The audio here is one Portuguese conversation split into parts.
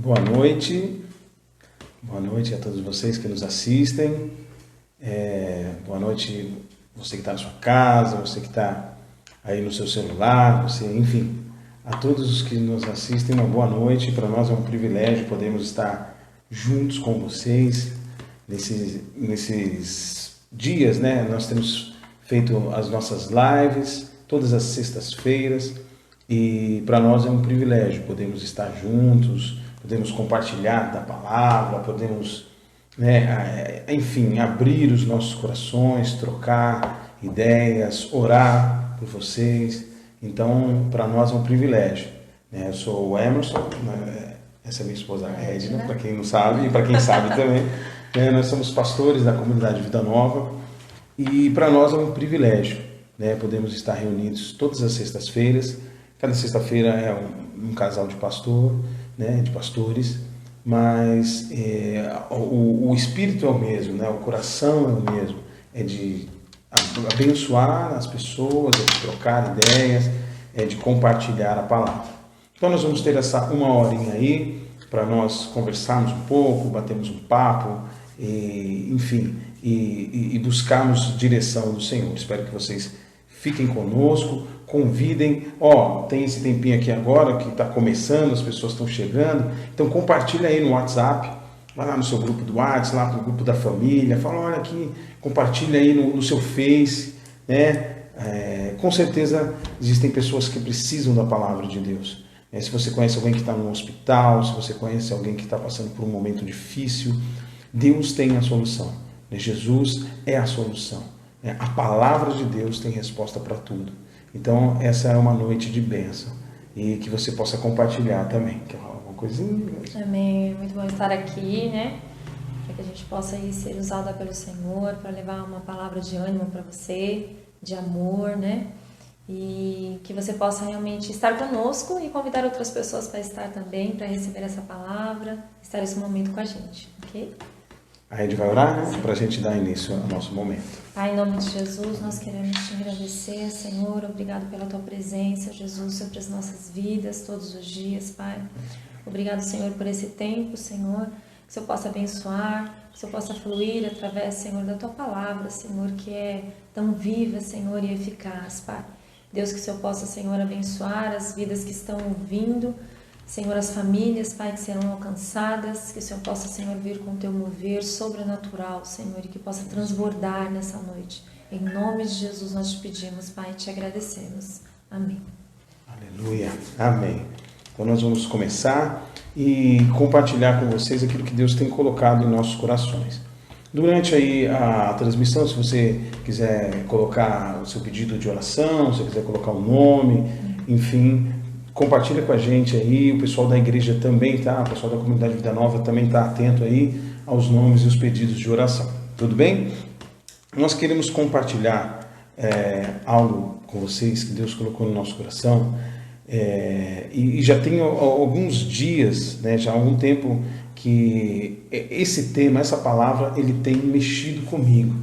Boa noite a todos vocês que nos assistem. Boa noite você que está na sua casa, você que está aí no seu celular, enfim, a todos os que nos assistem, uma boa noite. Para nós é um privilégio podermos estar juntos com vocês nesses dias, né? Nós temos feito as nossas lives todas as sextas-feiras e para nós é um privilégio podermos estar juntos, podemos compartilhar da palavra, podemos, enfim, abrir os nossos corações, trocar ideias, orar por vocês. Então, para nós é um privilégio. Eu sou o Emerson, essa é minha esposa Edna, para quem não sabe, e para quem sabe também. Nós somos pastores da comunidade Vida Nova e para nós é um privilégio, podemos estar reunidos todas as sextas-feiras. Cada sexta-feira é um casal de pastor, de pastores, mas o espírito é o mesmo, o coração é o mesmo, é de abençoar as pessoas, é de trocar ideias, é de compartilhar a palavra. Então nós vamos ter essa uma horinha aí para nós conversarmos um pouco, batermos um papo, enfim, e buscarmos direção do Senhor. Espero que vocês fiquem conosco, convidem. Tem esse tempinho aqui agora que está começando, as pessoas estão chegando, então compartilha aí no WhatsApp, vai lá no seu grupo do WhatsApp, lá no grupo da família, fala, olha aqui, compartilha aí no seu Face, com certeza existem pessoas que precisam da palavra de Deus. Se você conhece alguém que está no hospital, se você conhece alguém que está passando por um momento difícil, Deus tem a solução. Jesus é a solução. A palavra de Deus tem resposta para tudo. Então, essa é uma noite de bênção. E que você possa compartilhar também. Quer falar alguma coisinha? Amém. Muito bom estar aqui, para que a gente possa aí ser usada pelo Senhor, para levar uma palavra de ânimo para você, de amor, E que você possa realmente estar conosco e convidar outras pessoas para estar também, para receber essa palavra, estar nesse momento com a gente, ok? A Ed vai orar, para a gente dar início ao nosso momento. Pai, em nome de Jesus, nós queremos te agradecer, Senhor. Obrigado pela tua presença, Jesus, sobre as nossas vidas, todos os dias, Pai. Obrigado, Senhor, por esse tempo, Senhor, que o Senhor possa abençoar, que o Senhor possa fluir através, Senhor, da tua palavra, Senhor, que é tão viva, Senhor, e eficaz, Pai. Deus, que o Senhor possa, Senhor, abençoar as vidas que estão ouvindo, Senhor, as famílias, Pai, que serão alcançadas, que o Senhor possa, Senhor, vir com o teu mover sobrenatural, Senhor, e que possa transbordar nessa noite. Em nome de Jesus nós te pedimos, Pai, e te agradecemos. Amém. Aleluia. Amém. Então nós vamos começar e compartilhar com vocês aquilo que Deus tem colocado em nossos corações. Durante aí a transmissão, se você quiser colocar o seu pedido de oração, se você quiser colocar um nome, enfim, compartilha com a gente aí. O pessoal da igreja também tá, o pessoal da comunidade Vida Nova também está atento aí aos nomes e os pedidos de oração. Tudo bem? Nós queremos compartilhar algo com vocês que Deus colocou no nosso coração e já tem alguns dias, já há algum tempo que esse tema, essa palavra, ele tem mexido comigo,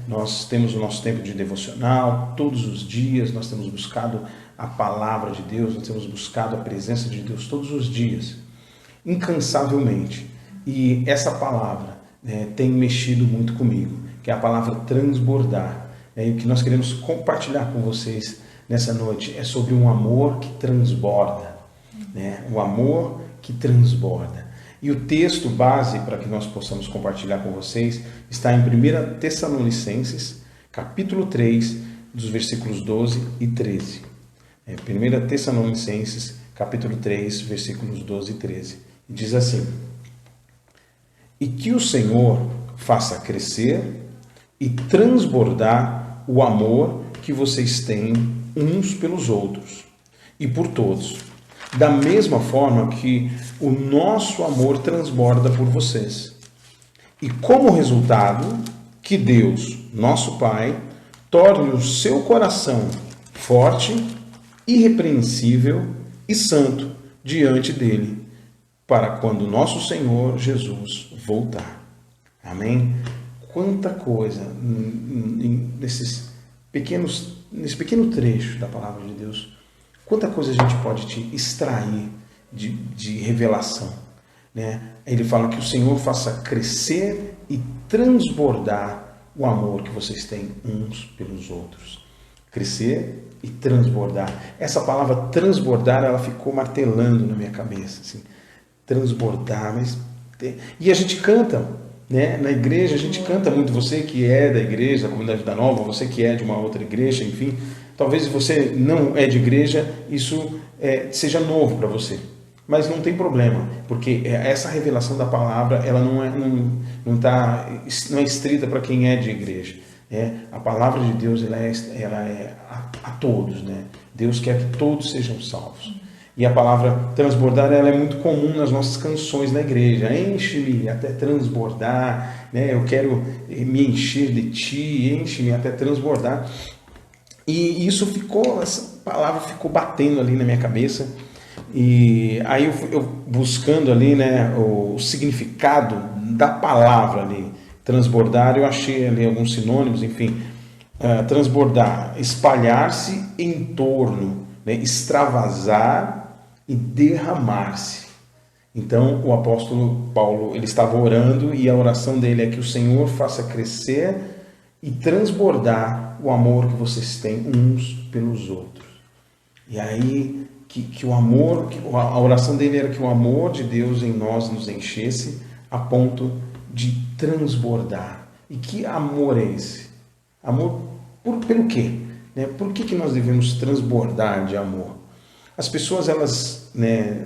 Nós temos o nosso tempo de devocional, todos os dias nós temos buscado a palavra de Deus, nós temos buscado a presença de Deus todos os dias, incansavelmente. E essa palavra tem mexido muito comigo, que é a palavra transbordar. E o que nós queremos compartilhar com vocês nessa noite é sobre um amor que transborda, o amor que transborda. E o texto base para que nós possamos compartilhar com vocês está em 1 Tessalonicenses, capítulo 3, dos versículos 12 e 13. 1 Tessalonicenses, capítulo 3, versículos 12 e 13. E diz assim: E que o Senhor faça crescer e transbordar o amor que vocês têm uns pelos outros e por todos, da mesma forma que o nosso amor transborda por vocês. E como resultado, que Deus, nosso Pai, torne o seu coração forte, irrepreensível e santo diante dele, para quando nosso Senhor Jesus voltar. Amém? Quanta coisa nesse pequeno trecho da palavra de Deus, quanta coisa a gente pode te extrair de revelação, né? Ele fala que o Senhor faça crescer e transbordar o amor que vocês têm uns pelos outros. Crescer e transbordar. Essa palavra transbordar, ela ficou martelando na minha cabeça, assim. Transbordar, mas... E a gente canta, né? Na igreja a gente canta muito. Você que é da igreja, da Comunidade Vida Nova, você que é de uma outra igreja, enfim, talvez você não é de igreja, isso seja novo para você, mas não tem problema, porque essa revelação da palavra, ela não é estrita para quem é de igreja. A palavra de Deus, ela é a todos, né? Deus quer que todos sejam salvos. E a palavra transbordar, ela é muito comum nas nossas canções na igreja. Enche-me até transbordar, né? Eu quero me encher de ti, enche-me até transbordar. E essa palavra ficou batendo ali na minha cabeça. E aí eu buscando ali, né, o significado da palavra ali, transbordar, eu achei ali alguns sinônimos, enfim. Transbordar, espalhar-se em torno, né, extravasar e derramar-se. Então o apóstolo Paulo, ele estava orando, e a oração dele é que o Senhor faça crescer e transbordar o amor que vocês têm uns pelos outros. E aí que o amor, a oração dele era que o amor de Deus em nós nos enchesse a ponto de transbordar. E que amor é esse? Amor pelo quê? Né? Por que nós devemos transbordar de amor? As pessoas, elas, né,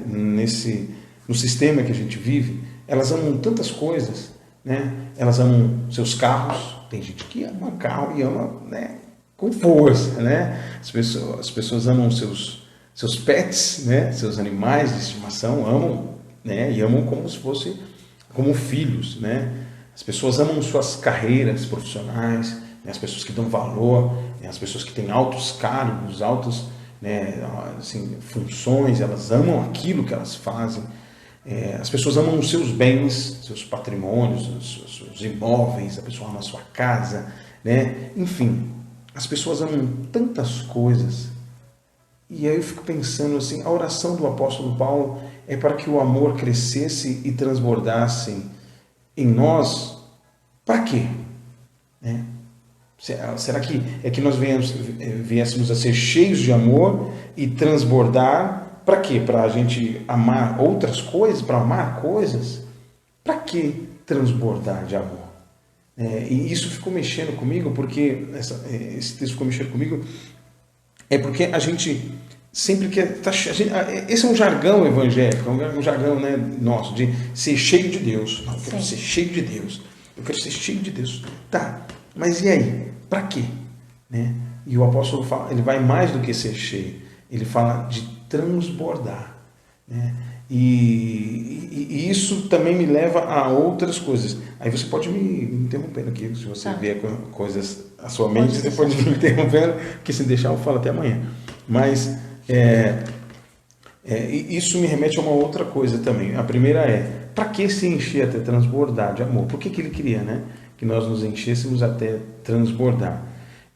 no sistema que a gente vive, elas amam tantas coisas, né? Elas amam seus carros. Tem gente que ama carro e ama, né, com força, né? As pessoas amam seus pets, né? Seus animais de estimação, amam, né? E amam como se fosse como filhos, né? As pessoas amam suas carreiras profissionais, né? As pessoas que dão valor, né? As pessoas que têm altos cargos, altas, né, assim, funções, elas amam aquilo que elas fazem. As pessoas amam os seus bens, seus patrimônios, os seus imóveis, a pessoa ama a sua casa, né? Enfim, as pessoas amam tantas coisas. E aí eu fico pensando assim, a oração do apóstolo Paulo é para que o amor crescesse e transbordasse em nós. Para quê? Né? Será que é que nós viéssemos a ser cheios de amor e transbordar? Para quê? Para a gente amar outras coisas? Para amar coisas? Para que transbordar de amor? E isso ficou mexendo comigo, porque esse texto ficou mexendo comigo, porque a gente sempre quer... esse é um jargão evangélico, um jargão, né, nosso, de ser cheio de Deus. Não, eu quero ser cheio de Deus. Eu quero ser cheio de Deus. Tá, mas e aí? Para quê? Né? E o apóstolo fala, ele vai mais do que ser cheio. Ele fala de transbordar. Né? E isso também me leva a outras coisas. Aí você pode me interrompendo aqui, se você vier com coisas à sua mente, você pode me interrompendo, porque se deixar eu falo até amanhã. Mas isso me remete a uma outra coisa também. A primeira para que se encher até transbordar de amor? Por que ele queria, né? Que nós nos enchêssemos até transbordar.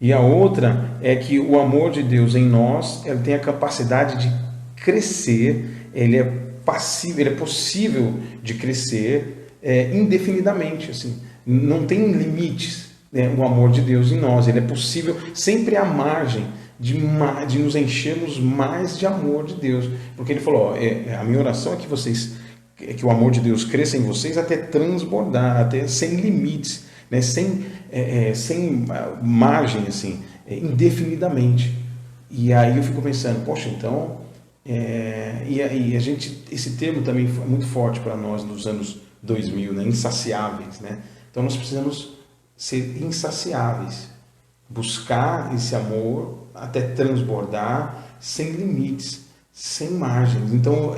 E a outra é que o amor de Deus em nós, ele tem a capacidade de crescer, ele é possível de crescer indefinidamente, assim. Não tem limites, né, o amor de Deus em nós, ele é possível sempre à margem de nos enchermos mais de amor de Deus, porque ele falou, a minha oração é que o amor de Deus cresça em vocês até transbordar, até sem limites, né, sem margem, assim, indefinidamente. E aí eu fico pensando, poxa, então, e a gente, esse termo também foi muito forte para nós nos anos 2000, né, insaciáveis, né? Então nós precisamos ser insaciáveis, buscar esse amor até transbordar, sem limites, sem margens. Então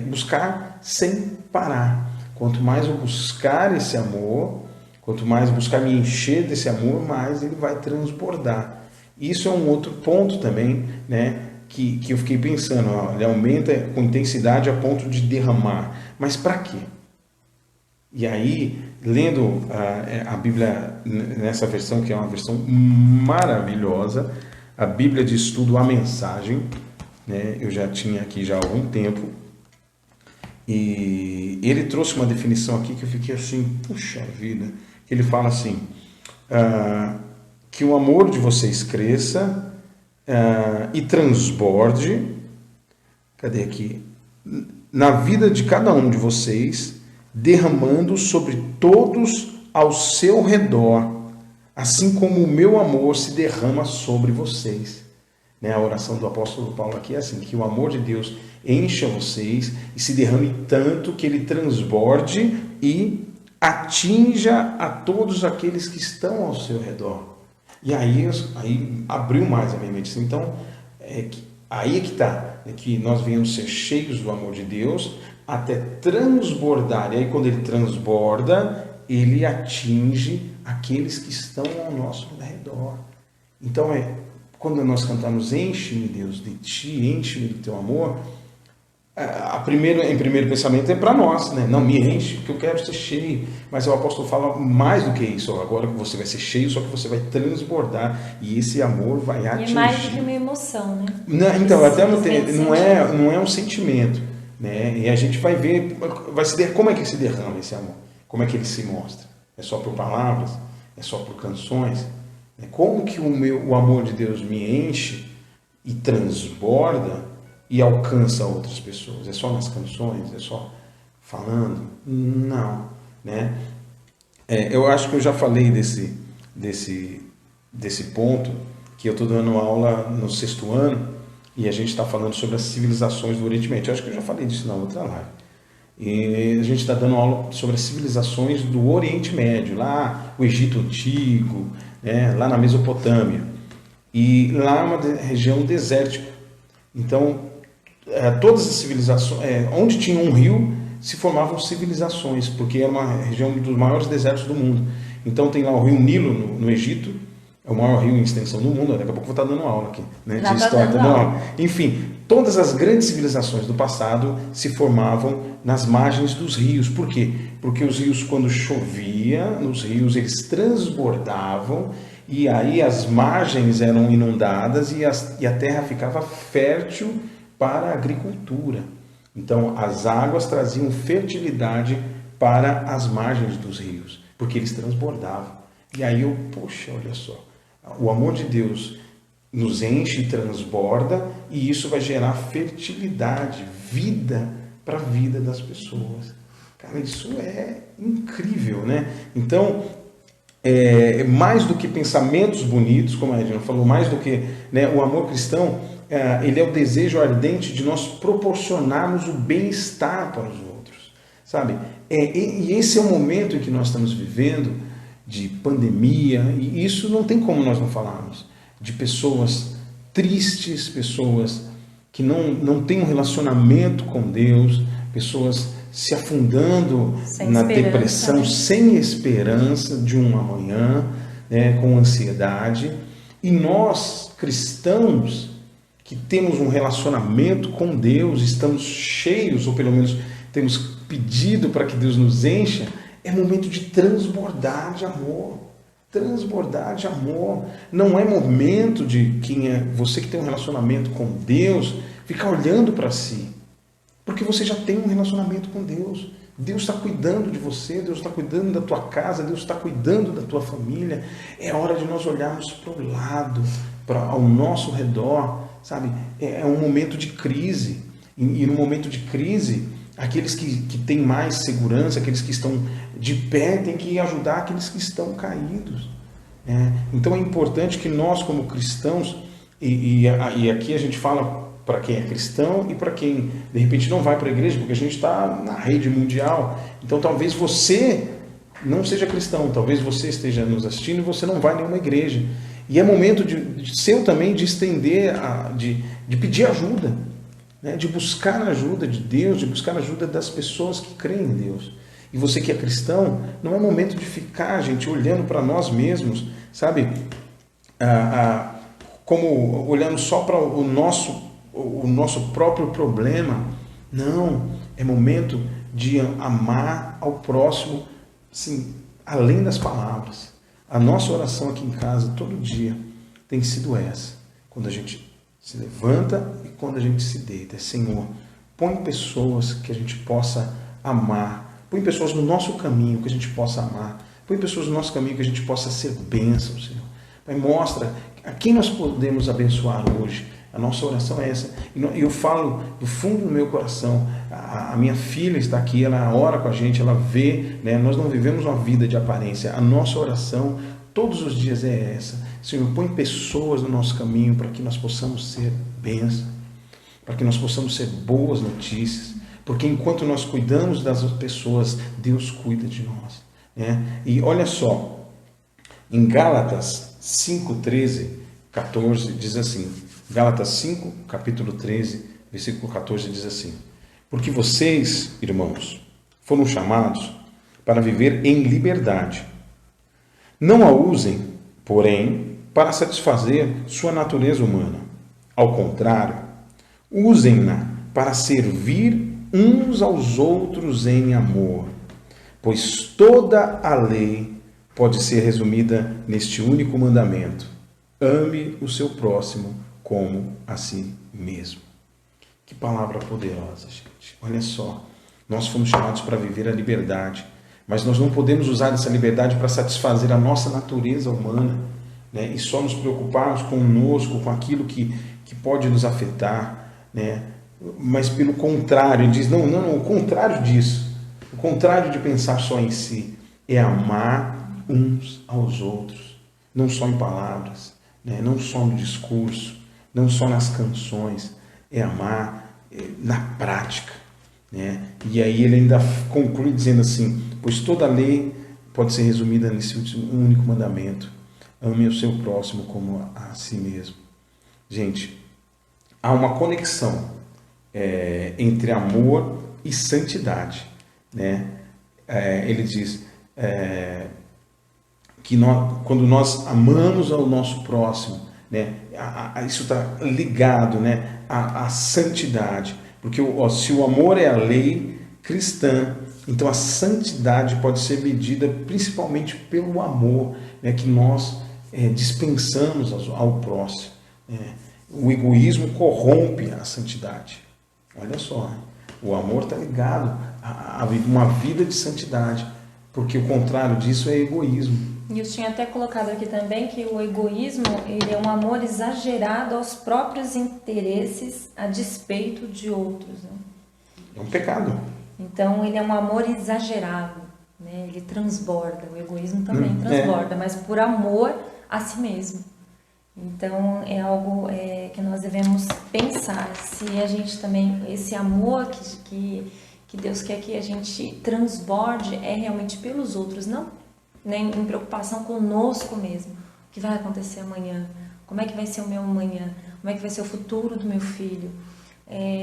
buscar sem parar. Quanto mais eu buscar esse amor, quanto mais buscar me encher desse amor, mais ele vai transbordar. Isso é um outro ponto também, né, que eu fiquei pensando, ele aumenta com intensidade a ponto de derramar. Mas para quê? E aí, lendo a Bíblia nessa versão, que é uma versão maravilhosa, a Bíblia de Estudo A Mensagem, né, eu já tinha aqui já há algum tempo, E ele trouxe uma definição aqui que eu fiquei assim, puxa vida. Ele fala assim, que o amor de vocês cresça e transborde, cadê aqui? Na vida de cada um de vocês, derramando sobre todos ao seu redor, assim como o meu amor se derrama sobre vocês. Né? A oração do apóstolo Paulo aqui é assim, que o amor de Deus encha vocês e se derrame tanto que ele transborde e atinja a todos aqueles que estão ao seu redor. E aí abriu mais a minha mente. Então, aí é que está, que nós venhamos ser cheios do amor de Deus até transbordar. E aí quando ele transborda, ele atinge aqueles que estão ao nosso redor. Então, quando nós cantamos enche-me, Deus, de ti, enche-me do teu amor, em primeiro pensamento é para nós, né? Não, me enche, porque eu quero ser cheio. Mas o apóstolo fala mais do que isso. Agora que você vai ser cheio, só que você vai transbordar. E esse amor vai atingir. E é mais do que uma emoção, né? Então, até não é um sentimento. Né? E a gente vai ver como é que se derrama esse amor. Como é que ele se mostra. É só por palavras? É só por canções? Como que o amor de Deus me enche e transborda e alcança outras pessoas? É só nas canções? É só falando? Não. Né? Eu acho que eu já falei desse ponto, que eu estou dando aula no 6º ano e a gente está falando sobre as civilizações do Oriente Médio. Eu acho que eu já falei disso na outra live. E a gente está dando aula sobre as civilizações do Oriente Médio, lá o Egito Antigo, né, lá na Mesopotâmia. E lá é uma região desértica. Então, todas as civilizações, onde tinha um rio, se formavam civilizações, porque era uma região dos maiores desertos do mundo. Então tem lá o rio Nilo, no Egito, é o maior rio em extensão do mundo. Daqui a pouco eu vou estar dando aula aqui, né, de história. Enfim, todas as grandes civilizações do passado se formavam nas margens dos rios. Por quê? Porque os rios, quando chovia, nos rios eles transbordavam e aí as margens eram inundadas e a terra ficava fértil para a agricultura. Então, as águas traziam fertilidade para as margens dos rios, porque eles transbordavam. E aí poxa, olha só, o amor de Deus nos enche e transborda, e isso vai gerar fertilidade, vida para a vida das pessoas. Cara, isso é incrível, né? Então, mais do que pensamentos bonitos, como a Regina falou, mais do que, né, o amor cristão, ele é o desejo ardente de nós proporcionarmos o bem-estar para os outros, sabe? E esse é o momento em que nós estamos vivendo, de pandemia, e isso não tem como nós não falarmos, de pessoas tristes, pessoas que não têm um relacionamento com Deus, pessoas se afundando na depressão, sem esperança de um amanhã, né, com ansiedade. E nós, cristãos, que temos um relacionamento com Deus, estamos cheios, ou pelo menos temos pedido para que Deus nos encha, é momento de transbordar de amor. Transbordar de amor. Não é momento de você que tem um relacionamento com Deus ficar olhando para si. Porque você já tem um relacionamento com Deus. Deus está cuidando de você, Deus está cuidando da tua casa, Deus está cuidando da tua família. É hora de nós olharmos para o lado, ao nosso redor, sabe? É um momento de crise. E no momento de crise, aqueles que têm mais segurança, aqueles que estão de pé, têm que ajudar aqueles que estão caídos. Então é importante que nós, como cristãos, e aqui a gente fala para quem é cristão e para quem de repente não vai para a igreja, porque a gente está na rede mundial. Então talvez você não seja cristão, talvez você esteja nos assistindo e você não vai a nenhuma igreja. E é momento seu também de estender, de pedir ajuda, né? De buscar a ajuda de Deus, de buscar a ajuda das pessoas que creem em Deus. E você que é cristão, não é momento de ficar, gente, olhando para nós mesmos, sabe? Como olhando só para o nosso próprio problema. Não, é momento de amar ao próximo, assim, além das palavras. A nossa oração aqui em casa, todo dia, tem sido essa. Quando a gente se levanta e quando a gente se deita. Senhor, Põe pessoas que a gente possa amar. Põe pessoas no nosso caminho que a gente possa amar. Põe pessoas no nosso caminho que a gente possa ser bênção, Senhor. Pai, mostra a quem nós podemos abençoar hoje. A nossa oração é essa. E eu falo do fundo do meu coração. A minha filha está aqui, ela ora com a gente, ela vê, né? Nós não vivemos uma vida de aparência. A nossa oração todos os dias é essa. Senhor, põe pessoas no nosso caminho para que nós possamos ser bênção, para que nós possamos ser boas notícias. Porque enquanto nós cuidamos das pessoas, Deus cuida de nós, né? E olha só, em Gálatas 5, 13, 14, diz assim, Gálatas 5, capítulo 13, versículo 14, diz assim: porque vocês, irmãos, foram chamados para viver em liberdade. Não a usem, porém, para satisfazer sua natureza humana. Ao contrário, usem-na para servir uns aos outros em amor, pois toda a lei pode ser resumida neste único mandamento: ame o seu próximo como a si mesmo. Que palavra poderosa, gente. Olha só, nós fomos chamados para viver a liberdade, mas nós não podemos usar essa liberdade para satisfazer a nossa natureza humana, né? E só nos preocuparmos conosco, com aquilo que pode nos afetar, né? Mas pelo contrário, ele diz, não, o contrário disso, o contrário de pensar só em si, é amar uns aos outros, não só em palavras, né? Não só no discurso, não só nas canções, é amar na prática, né? E aí ele ainda conclui dizendo assim, pois toda a lei pode ser resumida nesse único mandamento: ame o seu próximo como a si mesmo. Gente, há uma conexão entre amor e santidade, né? Ele diz que quando nós amamos ao nosso próximo, né, isso está ligado, né, à santidade, porque se o amor é a lei cristã, então a santidade pode ser medida principalmente pelo amor, né, que nós dispensamos ao próximo. O egoísmo corrompe a santidade. Olha só, né? O amor está ligado a uma vida de santidade, porque o contrário disso é egoísmo. E eu tinha até colocado aqui também que o egoísmo, ele é um amor exagerado aos próprios interesses a despeito de outros, né? É um pecado. Então, ele é um amor exagerado, né? Ele transborda, o egoísmo também transborda, mas por amor a si mesmo. Então, é algo que nós devemos pensar, se a gente também, esse amor que Deus quer que a gente transborde é realmente pelos outros, não nem em preocupação conosco mesmo. O que vai acontecer amanhã? Como é que vai ser o meu amanhã? Como é que vai ser o futuro do meu filho?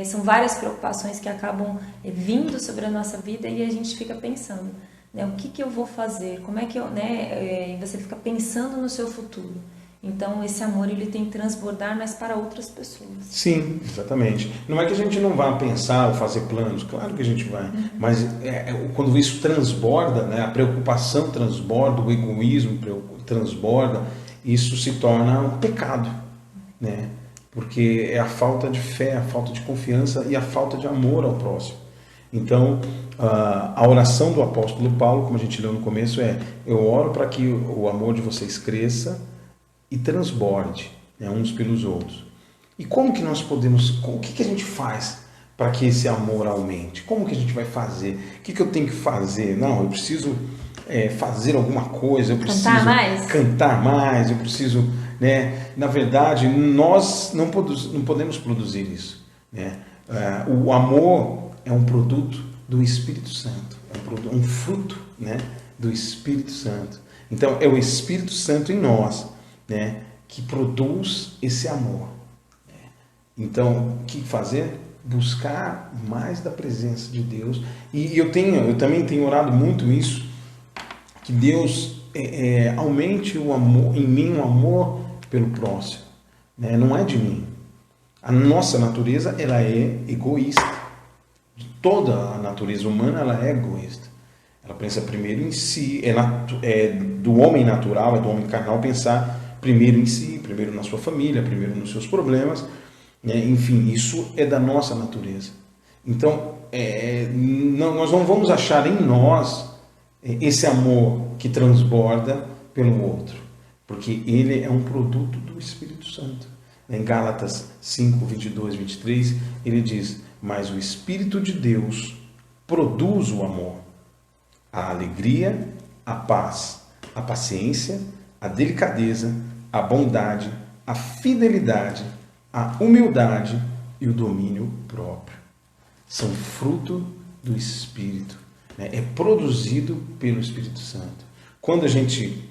São várias preocupações que acabam vindo sobre a nossa vida e a gente fica pensando, né, o que eu vou fazer? Como é que eu, né? Você fica pensando no seu futuro. Então, esse amor, ele tem que transbordar, mas para outras pessoas. Sim, exatamente. Não é que a gente não vá pensar ou fazer planos, claro que a gente vai, mas quando isso transborda, né, a preocupação transborda, o egoísmo transborda, isso se torna um pecado, né? Porque é a falta de fé, a falta de confiança e a falta de amor ao próximo. Então, a oração do apóstolo Paulo, como a gente leu no começo, eu oro para que o amor de vocês cresça e transborde, né, uns pelos outros. E como que nós podemos, o que a gente faz para que esse amor aumente? Como que a gente vai fazer? O que eu tenho que fazer? Não, eu preciso fazer alguma coisa, eu preciso cantar mais, eu preciso, né? Na verdade, nós não podemos produzir isso, né? O amor é um produto do Espírito Santo, é um fruto, né, do Espírito Santo. Então, é o Espírito Santo em nós, né, que produz esse amor. Então, o que fazer? Buscar mais da presença de Deus. E eu também tenho orado muito isso, que Deus aumente o amor em mim, o amor pelo próximo, né? Não é de mim. A nossa natureza, ela é egoísta. Toda a natureza humana, ela é egoísta. Ela pensa primeiro em si. É do homem natural, é do homem carnal pensar primeiro em si, primeiro na sua família, primeiro nos seus problemas, né? Enfim, isso é da nossa natureza. Então, nós não vamos achar em nós esse amor que transborda pelo outro, porque ele é um produto do Espírito Santo. Em Gálatas 5, 22, 23, ele diz: mas o Espírito de Deus produz o amor, a alegria, a paz, a paciência, a delicadeza, a bondade, a fidelidade, a humildade e o domínio próprio. São fruto do Espírito, né? É produzido pelo Espírito Santo. Quando a gente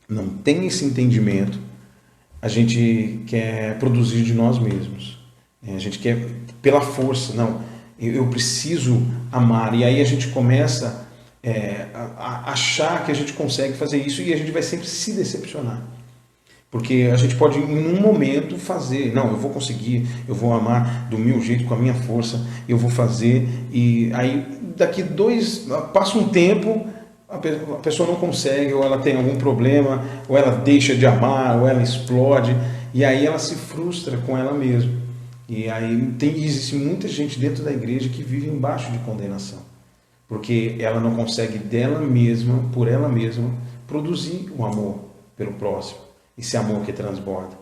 não tem esse entendimento, a gente quer produzir de nós mesmos. A gente quer pela força. Não, eu preciso amar. E aí a gente começa a achar que a gente consegue fazer isso e a gente vai sempre se decepcionar. Porque a gente pode, em um momento, fazer. Não, eu vou conseguir, eu vou amar do meu jeito, com a minha força, eu vou fazer. E aí, passa um tempo, a pessoa não consegue, ou ela tem algum problema, ou ela deixa de amar, ou ela explode. E aí ela se frustra com ela mesma. E aí existe muita gente dentro da igreja que vive embaixo de condenação. Porque ela não consegue dela mesma, por ela mesma, produzir o amor pelo próximo. Esse amor que transborda.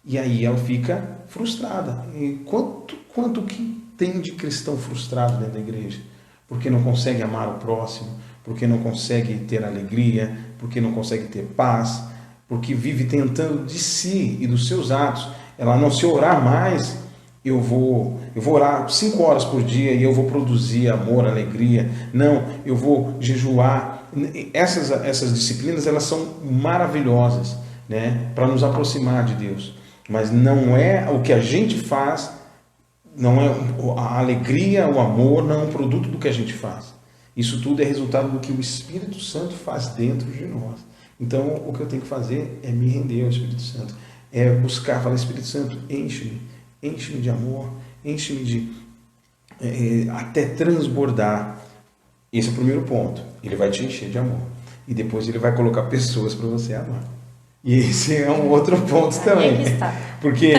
E aí ela fica frustrada. E quanto que tem de cristão frustrado dentro da igreja? Porque não consegue amar o próximo, porque não consegue ter alegria, porque não consegue ter paz, porque vive tentando de si e dos seus atos. Ela não se orar mais, eu vou orar 5 horas por dia e eu vou produzir amor, alegria. Não, eu vou jejuar. Essas disciplinas, elas são maravilhosas, né, para nos aproximar de Deus, mas não é o que a gente faz, não é a alegria, o amor, não é um produto do que a gente faz. Isso tudo é resultado do que o Espírito Santo faz dentro de nós. Então, o que eu tenho que fazer é me render ao Espírito Santo, é buscar, falar: Espírito Santo, enche-me de amor, enche-me de até transbordar. Esse é o primeiro ponto. Ele vai te encher de amor e depois ele vai colocar pessoas para você amar. E esse é um outro ponto também. Porque,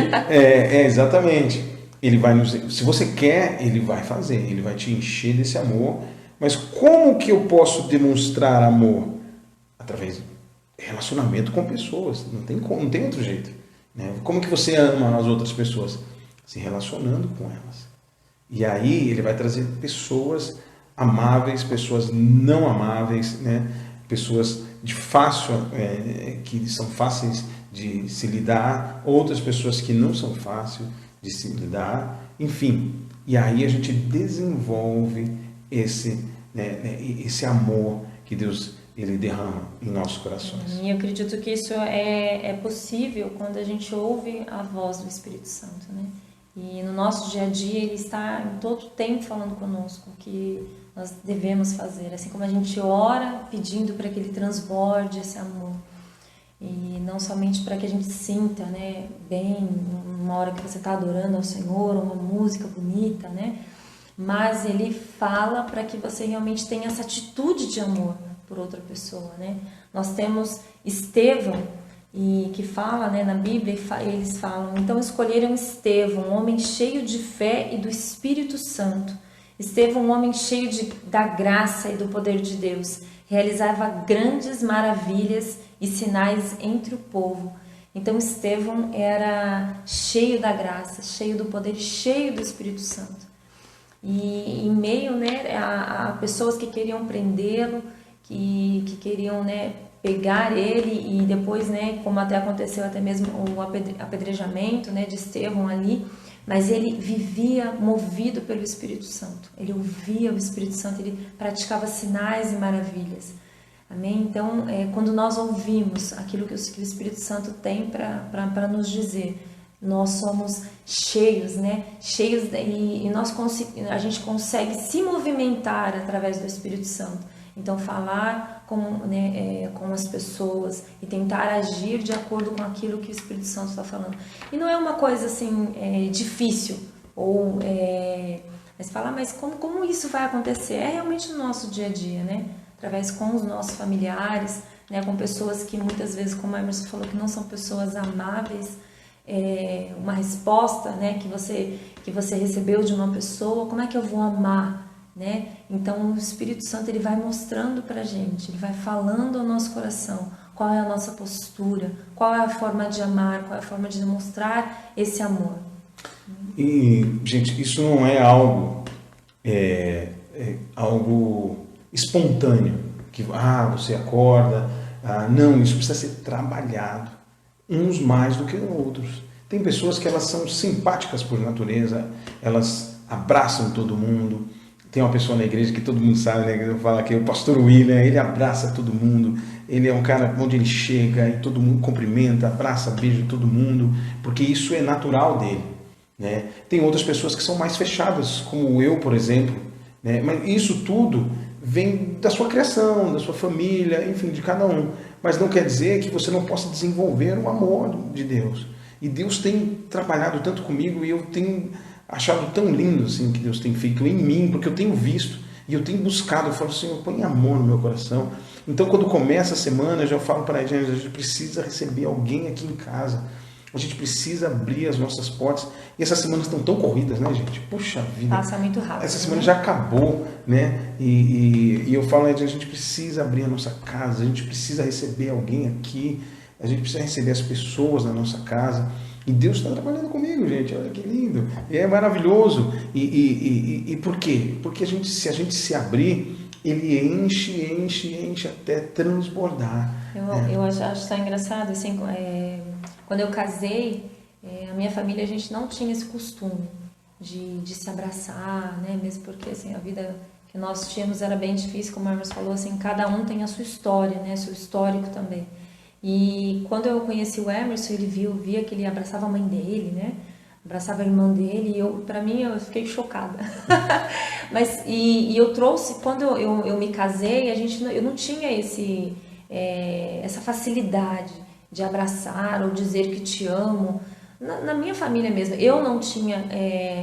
exatamente, ele vai se você quer, ele vai fazer, ele vai te encher desse amor. Mas como que eu posso demonstrar amor? Através de relacionamento com pessoas, não tem outro jeito, né? Como que você ama as outras pessoas? Se relacionando com elas. E aí ele vai trazer pessoas amáveis, pessoas não amáveis, né? Pessoas que são fáceis de se lidar, outras pessoas que não são fáceis de se lidar, enfim. E aí a gente desenvolve esse amor que Deus ele derrama em nossos corações. E eu acredito que isso é possível quando a gente ouve a voz do Espírito Santo, né? E no nosso dia a dia ele está em todo tempo falando conosco o que nós devemos fazer, assim como a gente ora pedindo para que ele transborde esse amor, e não somente para que a gente sinta, né, bem uma hora que você está adorando ao Senhor, uma música bonita, né, mas ele fala para que você realmente tenha essa atitude de amor por outra pessoa, né. Nós temos Estevão, e que fala, né, na Bíblia, eles falam: então escolheram Estevão, um homem cheio de fé e do Espírito Santo. Estevão, um homem cheio da graça e do poder de Deus, realizava grandes maravilhas e sinais entre o povo. Então Estevão era cheio da graça, cheio do poder, cheio do Espírito Santo. E em meio, né, a pessoas que queriam prendê-lo, que queriam, né, pegar ele, e depois, né, como até aconteceu até mesmo o apedrejamento, né, de Estevão ali, mas ele vivia movido pelo Espírito Santo. Ele ouvia o Espírito Santo, ele praticava sinais e maravilhas. Amém? Então, quando nós ouvimos aquilo que o Espírito Santo tem para nos dizer, nós somos cheios, né? Cheios, e a gente consegue se movimentar através do Espírito Santo. Então, falar com as pessoas e tentar agir de acordo com aquilo que o Espírito Santo está falando. E não é uma coisa assim difícil, mas falar, mas como isso vai acontecer? É realmente no nosso dia a dia, né? Através com os nossos familiares, né? Com pessoas que muitas vezes, como a Emerson falou, que não são pessoas amáveis, uma resposta, né, que você recebeu de uma pessoa, como é que eu vou amar? Né? Então o Espírito Santo ele vai mostrando pra gente, ele vai falando ao nosso coração qual é a nossa postura, qual é a forma de amar, qual é a forma de demonstrar esse amor. E, gente, isso não é algo, algo espontâneo, que você acorda, não, isso precisa ser trabalhado, uns mais do que outros. Tem pessoas que elas são simpáticas por natureza, elas abraçam todo mundo. Tem uma pessoa na igreja que todo mundo sabe, né? Eu falo aqui, o pastor William, ele abraça todo mundo, ele é um cara onde ele chega e todo mundo cumprimenta, abraça, beija todo mundo, porque isso é natural dele, né? Tem outras pessoas que são mais fechadas, como eu, por exemplo, né? Mas isso tudo vem da sua criação, da sua família, enfim, de cada um. Mas não quer dizer que você não possa desenvolver o amor de Deus. E Deus tem trabalhado tanto comigo e eu tenho achado tão lindo assim que Deus tem feito em mim, porque eu tenho visto e eu tenho buscado. Eu falo, Senhor, põe amor no meu coração. Então, quando começa a semana, eu já falo para a gente precisa receber alguém aqui em casa. A gente precisa abrir as nossas portas. E essas semanas estão tão corridas, né, gente? Puxa vida. Passa muito rápido. Essa semana já acabou, né? E eu falo, a gente precisa abrir a nossa casa, a gente precisa receber alguém aqui, a gente precisa receber as pessoas na nossa casa. E Deus está trabalhando comigo, gente. Olha que lindo. E é maravilhoso. E por quê? Porque se a gente se abrir, ele enche até transbordar. Eu acho tão engraçado, assim, quando eu casei, a minha família, a gente não tinha esse costume de se abraçar, né? Mesmo porque, assim, a vida que nós tínhamos era bem difícil, como a Hermes falou, assim, cada um tem a sua história, né? Seu histórico também. E quando eu conheci o Emerson, ele via que ele abraçava a mãe dele, né? Abraçava a irmã dele, e pra mim, eu fiquei chocada. Mas, e eu trouxe, quando eu me casei, eu não tinha essa facilidade de abraçar ou dizer que te amo. Na minha família mesmo, eu não tinha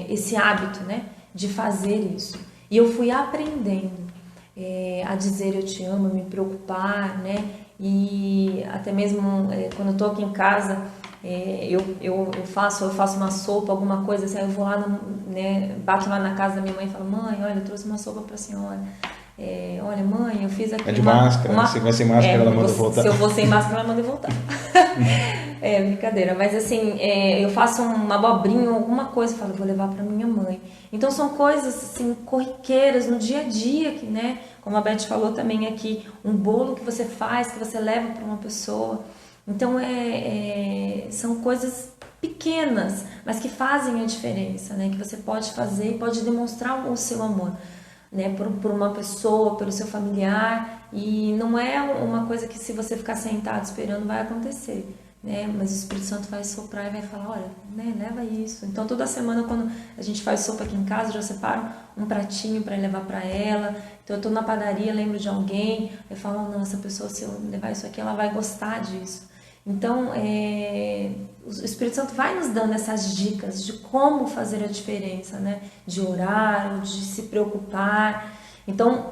esse hábito, né, de fazer isso. E eu fui aprendendo a dizer eu te amo, a me preocupar, né? E até mesmo quando eu tô aqui em casa, eu faço uma sopa, alguma coisa assim, eu vou lá, né, bato lá na casa da minha mãe e falo, mãe, olha, eu trouxe uma sopa pra senhora. Olha, mãe, eu fiz aqui de máscara, se vai sem máscara, ela manda voltar. Se eu vou sem máscara, ela manda voltar. Brincadeira, mas assim, eu faço uma abobrinha, alguma coisa, falo, vou levar pra minha mãe. Então são coisas assim, corriqueiras no dia a dia, que, né, como a Beth falou também aqui, um bolo que você faz, que você leva para uma pessoa. Então são coisas pequenas, mas que fazem a diferença, né, que você pode fazer e pode demonstrar o seu amor, né, por uma pessoa, pelo seu familiar. E não é uma coisa que, se você ficar sentado esperando, vai acontecer, né? Mas o Espírito Santo vai soprar e vai falar, olha, né, leva isso. Então toda semana, quando a gente faz sopa aqui em casa, eu já separo um pratinho para levar para ela. Então eu tô na padaria, lembro de alguém, eu falo, não, essa pessoa, se eu levar isso aqui, ela vai gostar disso. Então o Espírito Santo vai nos dando essas dicas de como fazer a diferença, né? De orar, de se preocupar. Então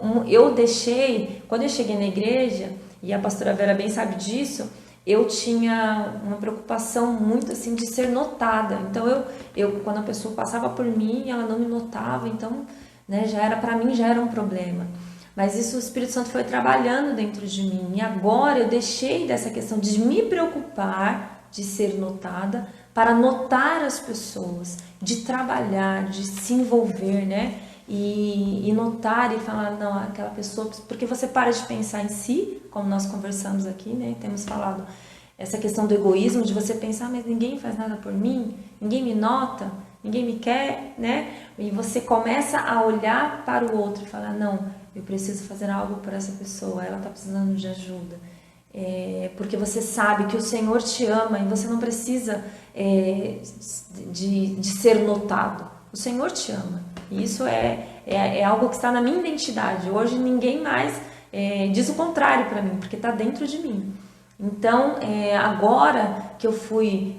quando eu cheguei na igreja, e a pastora Vera bem sabe disso, eu tinha uma preocupação muito assim de ser notada. Então eu quando a pessoa passava por mim, ela não me notava, então, né, para mim já era um problema. Mas isso o Espírito Santo foi trabalhando dentro de mim. E agora eu deixei dessa questão de me preocupar, de ser notada, para notar as pessoas, de trabalhar, de se envolver, né? E notar e falar, não, aquela pessoa... Porque você para de pensar em si, como nós conversamos aqui, né? Temos falado essa questão do egoísmo, de você pensar, mas ninguém faz nada por mim, ninguém me nota, ninguém me quer, né? E você começa a olhar para o outro e falar, não, eu preciso fazer algo por essa pessoa, ela está precisando de ajuda. Porque você sabe que o Senhor te ama e você não precisa de ser notado. O Senhor te ama. E isso é algo que está na minha identidade. Hoje ninguém mais diz o contrário para mim, porque está dentro de mim. Então, agora que eu fui,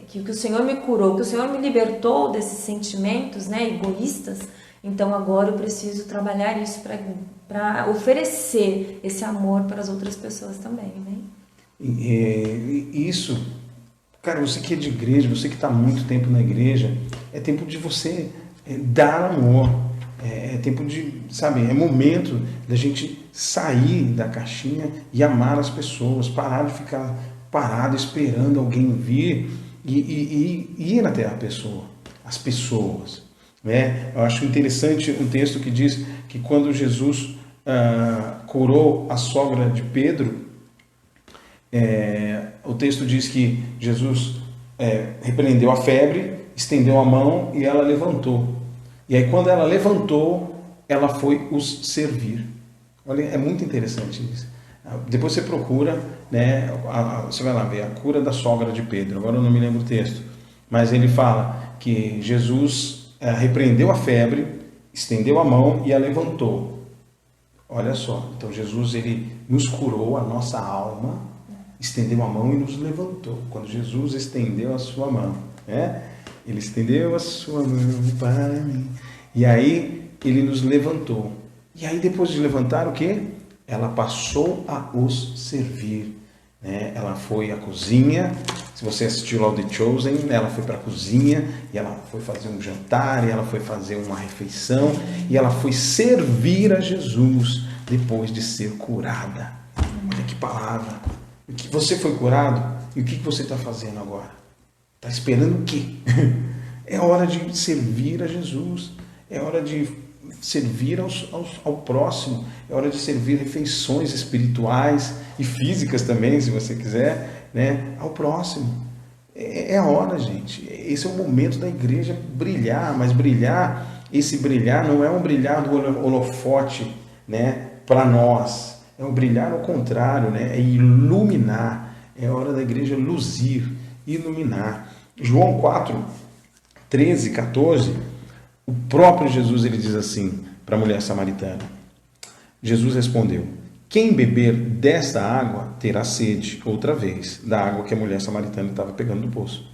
que o Senhor me curou, que o Senhor me libertou desses sentimentos, né, egoístas, então agora eu preciso trabalhar isso para oferecer esse amor para as outras pessoas também, né? Isso Cara, você que é de igreja, você que está há muito tempo na igreja, é tempo de você dar amor. É tempo de, sabe, é momento da gente sair da caixinha e amar as pessoas, parar de ficar parado esperando alguém vir e ir até a pessoa, as pessoas. Né? Eu acho interessante um texto que diz que quando Jesus curou a sogra de Pedro, o texto diz que Jesus repreendeu a febre, estendeu a mão e ela levantou. E aí quando ela levantou, ela foi os servir. Olha, é muito interessante isso. Depois você procura, né, você vai lá ver a cura da sogra de Pedro. Agora eu não me lembro o texto. Mas ele fala que Jesus repreendeu a febre, estendeu a mão e a levantou. Olha só, então Jesus ele nos curou a nossa alma, estendeu a mão e nos levantou. Quando Jesus estendeu a sua mão, né? Ele estendeu a sua mão para mim. E aí ele nos levantou. E aí depois de levantar o quê? Ela passou a os servir. Né? Ela foi à cozinha. Se você assistiu lá o The Chosen, ela foi para a cozinha e ela foi fazer um jantar, e ela foi fazer uma refeição, e ela foi servir a Jesus depois de ser curada. Olha que palavra. Você foi curado e o que você está fazendo agora? Está esperando o quê? É hora de servir a Jesus, é hora de servir ao próximo, é hora de servir refeições espirituais e físicas também, se você quiser, né, ao próximo. É a hora, gente. Esse é o momento da igreja brilhar, mas esse brilhar não é um brilhar do holofote, né, para nós. É um brilhar ao contrário, né, é iluminar. É hora da igreja luzir, iluminar. João 4, 13, 14, o próprio Jesus ele diz assim para a mulher samaritana. Jesus respondeu: quem beber desta água terá sede outra vez, da água que a mulher samaritana estava pegando do poço.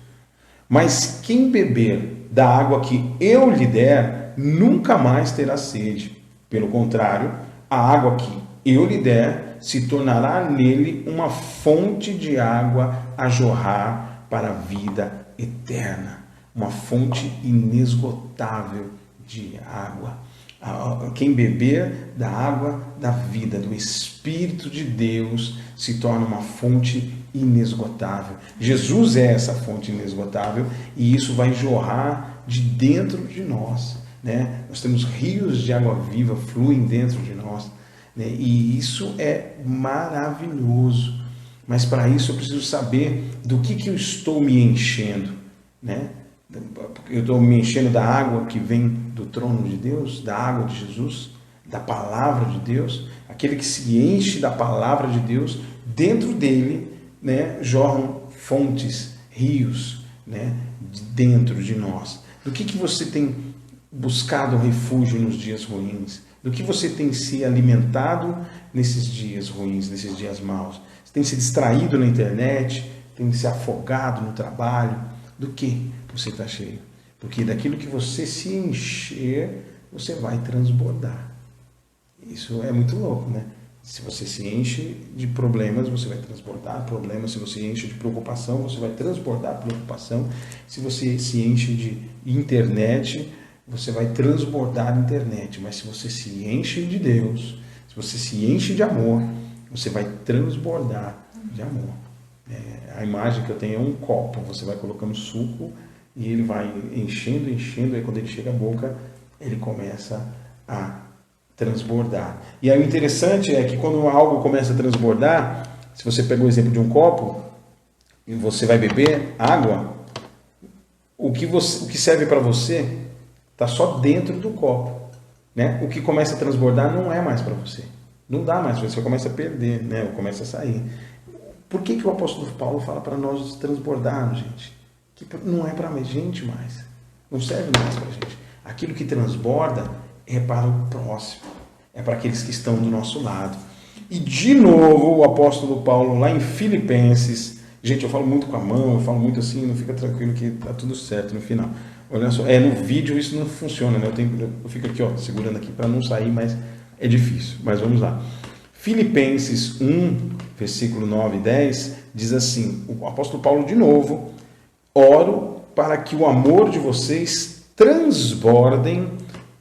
Mas quem beber da água que eu lhe der, nunca mais terá sede. Pelo contrário, a água que eu lhe der se tornará nele uma fonte de água a jorrar para a vida eterna. Uma fonte inesgotável de água. Quem beber da água da vida, do Espírito de Deus, se torna uma fonte inesgotável. Jesus é essa fonte inesgotável e isso vai jorrar de dentro de nós. Né? Nós temos rios de água viva fluem dentro de nós. Né? E isso é maravilhoso. Mas para isso eu preciso saber do que eu estou me enchendo. Né? Eu estou me enchendo da água que vem do trono de Deus, da água de Jesus, da palavra de Deus. Aquele que se enche da palavra de Deus, dentro dele, né, jorram fontes, rios, né, dentro de nós. Do que você tem buscado refúgio nos dias ruins? Do que você tem se alimentado nesses dias ruins, nesses dias maus? Você tem se distraído na internet? Tem se afogado no trabalho? Do que você está cheio? Porque daquilo que você se encher, você vai transbordar. Isso é muito louco, né? Se você se enche de problemas, você vai transbordar problemas. Se você enche de preocupação, você vai transbordar preocupação. Se você se enche de internet, você vai transbordar internet. Mas se você se enche de Deus, se você se enche de amor, você vai transbordar de amor. A imagem que eu tenho é um copo. Você vai colocando suco e ele vai enchendo, aí quando ele chega à boca, ele começa a transbordar. E aí o interessante é que quando algo começa a transbordar, se você pega o exemplo de um copo e você vai beber água, o que serve para você está só dentro do copo. Né? O que começa a transbordar não é mais para você. Não dá mais, você começa a perder, né? Ou começa a sair. Por que o apóstolo Paulo fala para nós transbordarmos, gente? Que não é para a gente mais. Não serve mais para a gente. Aquilo que transborda é para o próximo. É para aqueles que estão do nosso lado. E de novo o apóstolo Paulo lá em Filipenses. Gente, eu falo muito com a mão, eu falo muito assim, não fica tranquilo que está tudo certo no final. Olha só, no vídeo isso não funciona, né? Eu fico aqui, ó, segurando aqui para não sair, mas é difícil. Mas vamos lá. Filipenses 1, versículo 9 e 10, diz assim, o apóstolo Paulo de novo, oro para que o amor de vocês transbordem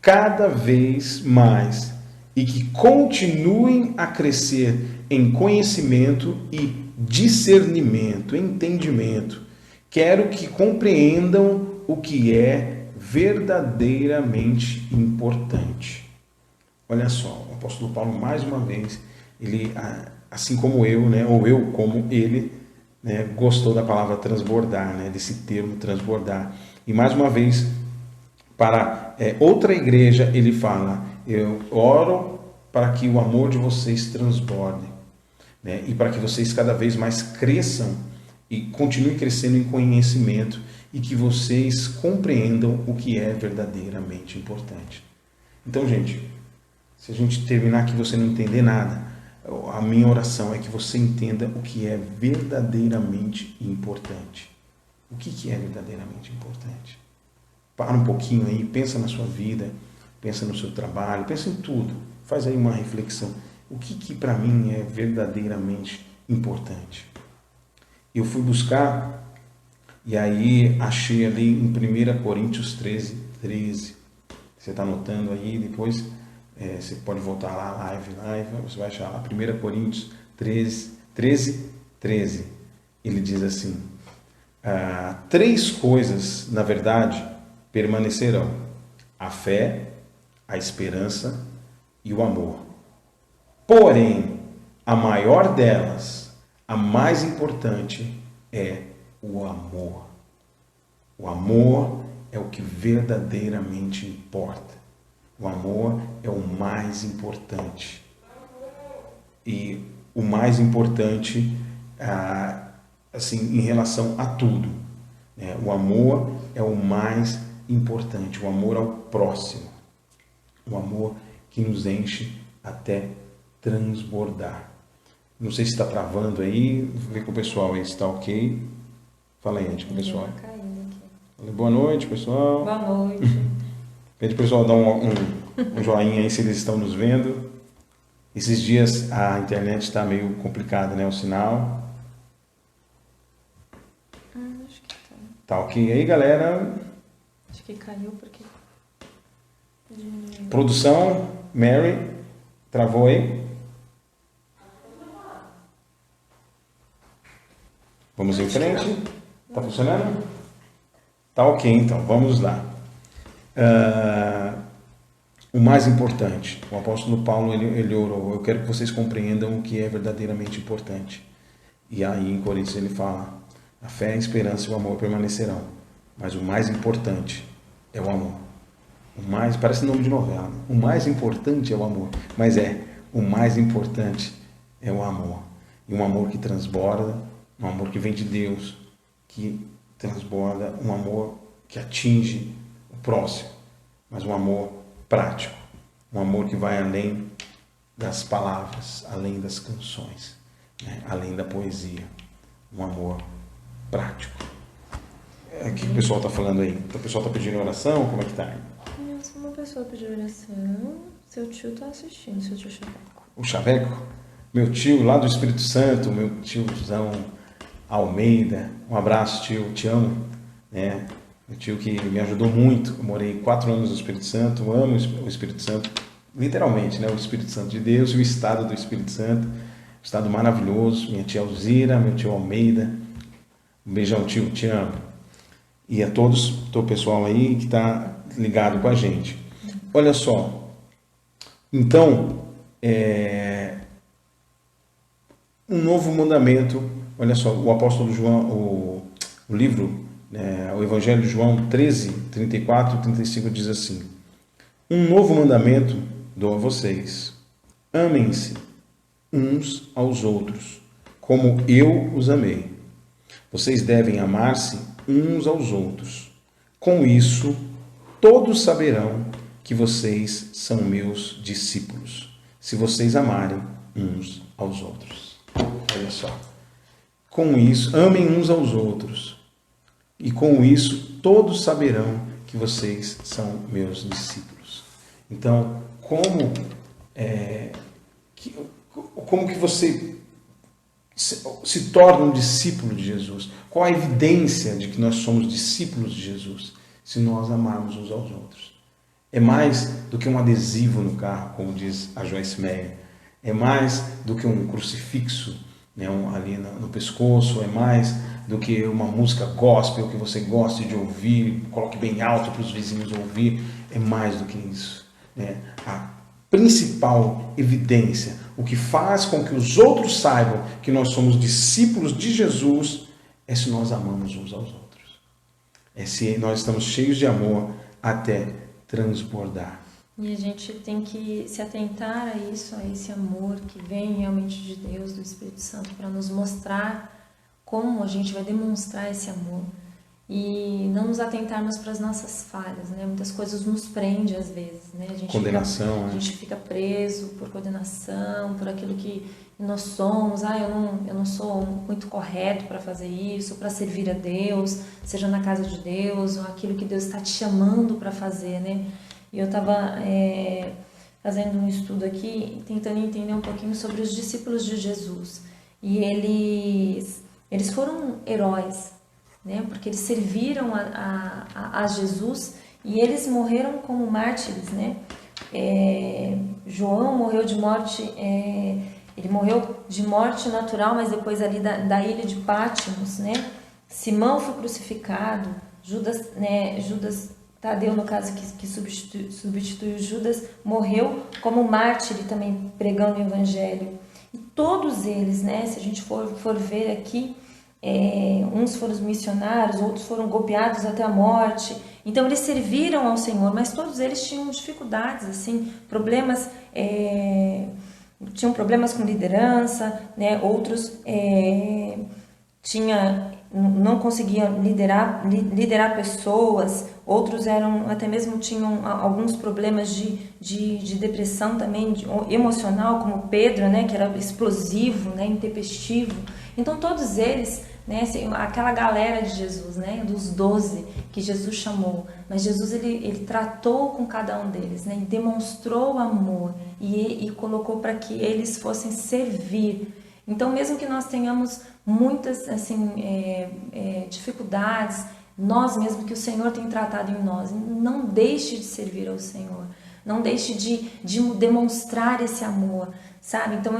cada vez mais e que continuem a crescer em conhecimento e discernimento, entendimento. Quero que compreendam o que é verdadeiramente importante. Olha só, o apóstolo Paulo, mais uma vez, ele, assim como eu, né, ou eu como ele, né, gostou da palavra transbordar, né, desse termo transbordar. E mais uma vez, para outra igreja, ele fala: eu oro para que o amor de vocês transborde, né, e para que vocês cada vez mais cresçam e continuem crescendo em conhecimento e que vocês compreendam o que é verdadeiramente importante. Então, gente, se a gente terminar aqui e você não entender nada, a minha oração é que você entenda o que é verdadeiramente importante. O que é verdadeiramente importante? Para um pouquinho aí, pensa na sua vida, pensa no seu trabalho, pensa em tudo. Faz aí uma reflexão. O que para mim é verdadeiramente importante? Eu fui buscar e aí achei ali em 1 Coríntios 13. Você está anotando aí, depois você pode voltar lá, live, você vai achar lá, 1 Coríntios 13. Ele diz assim: 3 coisas, na verdade, permanecerão: a fé, a esperança e o amor. Porém, a maior delas, a mais importante, é o amor. O amor é o que verdadeiramente importa. O amor é o mais importante. E o mais importante, assim, em relação a tudo, né? O amor é o mais importante. O amor ao próximo. O amor que nos enche até transbordar. Não sei se está travando aí. Vou ver com o pessoal aí se está ok. Fala aí, gente, com o pessoal. Falei, boa noite, pessoal. Boa noite. Pede pro pessoal dar um joinha aí se eles estão nos vendo. Esses dias a internet está meio complicada, né? O sinal. Acho que tá. Tá ok aí, galera? Acho que caiu porque... Produção, Mary, travou aí? Vamos em frente? Tá funcionando? Tá ok, então, vamos lá. O mais importante, o apóstolo Paulo ele orou: eu quero que vocês compreendam o que é verdadeiramente importante. E aí em Coríntios ele fala: a fé, a esperança e o amor permanecerão, mas o mais importante é o amor. O mais, parece nome de novela, né? O mais importante é o amor, mas o mais importante é o amor. E um amor que transborda, um amor que vem de Deus, que transborda, um amor que atinge o próximo, mas um amor prático, um amor que vai além das palavras, além das canções, né? Além da poesia, um amor prático. O que o pessoal está falando aí? O pessoal está pedindo oração? Como é que está aí? Se uma pessoa pediu oração, seu tio está assistindo, seu tio Chaveco. O Chaveco? Meu tio lá do Espírito Santo, meu tiozão Almeida. Um abraço, tio, te amo, né? Meu tio que me ajudou muito. Eu morei 4 anos no Espírito Santo, amo o Espírito Santo, literalmente, né? O Espírito Santo de Deus e o estado do Espírito Santo, um estado maravilhoso. Minha tia Alzira, meu tio Almeida. Um beijão, tio, te amo. E a todos, todo o pessoal aí que está ligado com a gente. Olha só, então, um novo mandamento. Olha só, o apóstolo João, o livro, o Evangelho de João 13, 34 e 35 diz assim: um novo mandamento dou a vocês: amem-se uns aos outros, como eu os amei. Vocês devem amar-se uns aos outros. Com isso, todos saberão que vocês são meus discípulos, se vocês amarem uns aos outros. Olha só. Com isso, amem uns aos outros. E com isso, todos saberão que vocês são meus discípulos. Então, como que você se torna um discípulo de Jesus? Qual a evidência de que nós somos discípulos de Jesus? Se nós amarmos uns aos outros. É mais do que um adesivo no carro, como diz a Joyce Meyer. É mais do que um crucifixo, né, ali no pescoço. É mais do que uma música gospel que você goste de ouvir, coloque bem alto para os vizinhos ouvir. É mais do que isso, né? A principal evidência, o que faz com que os outros saibam que nós somos discípulos de Jesus, é se nós amamos uns aos outros. É se nós estamos cheios de amor até transbordar. E a gente tem que se atentar a isso, a esse amor que vem realmente de Deus, do Espírito Santo, para nos mostrar como a gente vai demonstrar esse amor. E não nos atentarmos para as nossas falhas, né? Muitas coisas nos prendem às vezes, né? Condenação, a gente fica preso por condenação, por aquilo que nós somos. Eu não sou muito correto para fazer isso, para servir a Deus, seja na casa de Deus, ou aquilo que Deus está te chamando para fazer, né? E eu estava fazendo um estudo aqui, tentando entender um pouquinho sobre os discípulos de Jesus. E eles foram heróis, né? Porque eles serviram a Jesus e eles morreram como mártires, né? João morreu de morte, ele morreu de morte natural, mas depois ali da ilha de Pátimos, né? Simão foi crucificado, Judas Tadeu, no caso, que substituiu Judas, morreu como mártir também pregando o evangelho. E todos eles, né? Se a gente for ver aqui, uns foram missionários, outros foram golpeados até a morte. Então eles serviram ao Senhor, mas todos eles tinham dificuldades, assim, problemas, tinham problemas com liderança, né? Outros não conseguiam liderar pessoas, outros até mesmo tinham alguns problemas de depressão também, emocional, como Pedro, né? Que era explosivo, né? Intempestivo. Então todos eles, né, aquela galera de Jesus, né, dos 12 que Jesus chamou, mas Jesus ele tratou com cada um deles, né, e demonstrou amor e colocou para que eles fossem servir. Então mesmo que nós tenhamos muitas assim dificuldades, nós mesmo que o Senhor tem tratado em nós, não deixe de servir ao Senhor, não deixe de demonstrar esse amor, sabe? Então,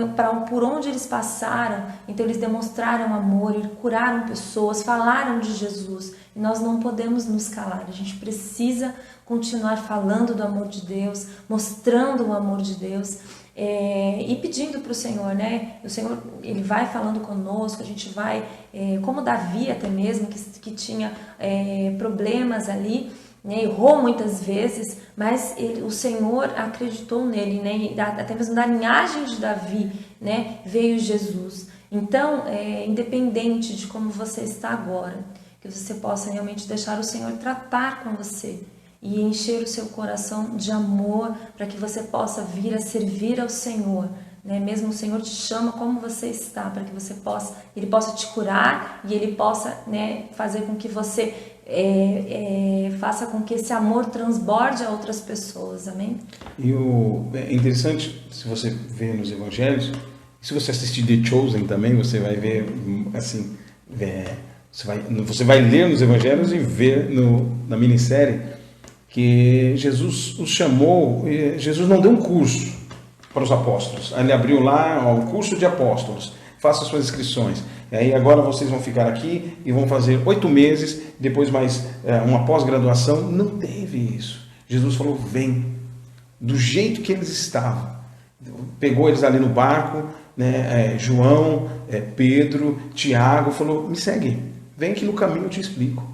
por onde eles passaram, então eles demonstraram amor, eles curaram pessoas, falaram de Jesus. E nós não podemos nos calar, a gente precisa continuar falando do amor de Deus, mostrando o amor de Deus e pedindo para o Senhor, né? O Senhor, Ele vai falando conosco, a gente vai, como Davi até mesmo, que tinha problemas ali, né, errou muitas vezes, mas o Senhor acreditou nele, né, e até mesmo da linhagem de Davi, né, veio Jesus. Então, independente de como você está agora, que você possa realmente deixar o Senhor tratar com você e encher o seu coração de amor para que você possa vir a servir ao Senhor, né? Mesmo o Senhor te chama como você está, para que Ele possa te curar e Ele possa, né, fazer com que você faça com que esse amor transborde a outras pessoas, amém? E é interessante, se você ver nos evangelhos, se você assistir The Chosen também, você vai ver, assim, você vai ler nos evangelhos e ver na minissérie que Jesus os chamou. Jesus não deu um curso para os apóstolos, ele abriu lá o curso de apóstolos, faça suas inscrições. E aí agora vocês vão ficar aqui e vão fazer 8 meses, depois mais uma pós-graduação. Não teve isso. Jesus falou, vem, do jeito que eles estavam. Pegou eles ali no barco, né, João, Pedro, Tiago, falou, me segue, vem que no caminho eu te explico.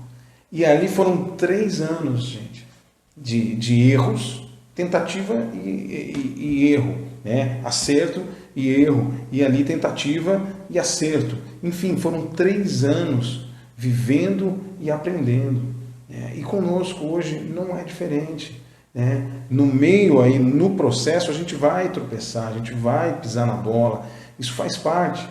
E ali foram 3 anos, gente, de erros, tentativa e erro, né? Acerto e erro, e ali tentativa e acerto. Enfim, foram 3 anos vivendo e aprendendo. E conosco hoje não é diferente. Né? No meio aí, no processo, a gente vai tropeçar, a gente vai pisar na bola. Isso faz parte.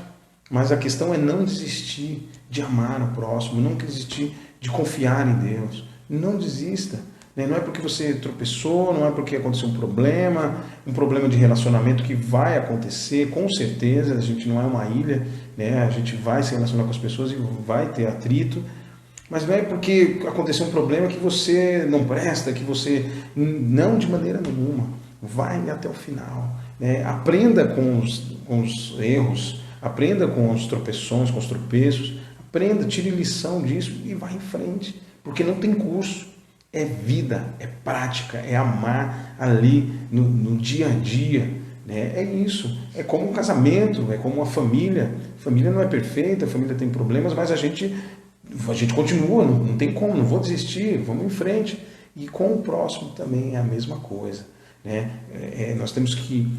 Mas a questão é não desistir de amar o próximo, não desistir de confiar em Deus. Não desista. né? Não é porque você tropeçou, não é porque aconteceu um problema de relacionamento que vai acontecer, com certeza, a gente não é uma ilha, né? A gente vai se relacionar com as pessoas e vai ter atrito, mas não é porque aconteceu um problema que você não presta, que você... Não, de maneira nenhuma. Vai até o final, né? Aprenda com os erros, aprenda com os tropeções, com os tropeços, aprenda, tire lição disso e vá em frente, porque não tem curso. É vida, é prática, é amar ali no dia a dia, né? É isso, é como um casamento, é como uma família. A família não é perfeita, a família tem problemas, mas a gente continua, não tem como, não vou desistir, vamos em frente. E com o próximo também é a mesma coisa, né? Nós temos que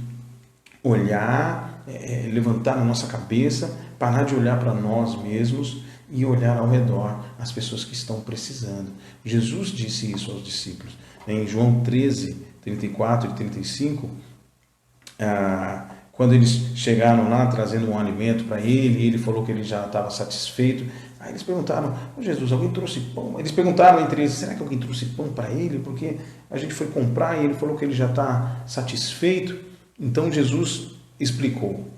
olhar, levantar a nossa cabeça, parar de olhar para nós mesmos e olhar ao redor as pessoas que estão precisando. Jesus disse isso aos discípulos. Em João 13, 34 e 35, quando eles chegaram lá trazendo um alimento para ele, e ele falou que ele já estava satisfeito, aí eles perguntaram: Jesus, alguém trouxe pão? Eles perguntaram entre eles: será que alguém trouxe pão para ele? Porque a gente foi comprar e ele falou que ele já está satisfeito. Então Jesus explicou: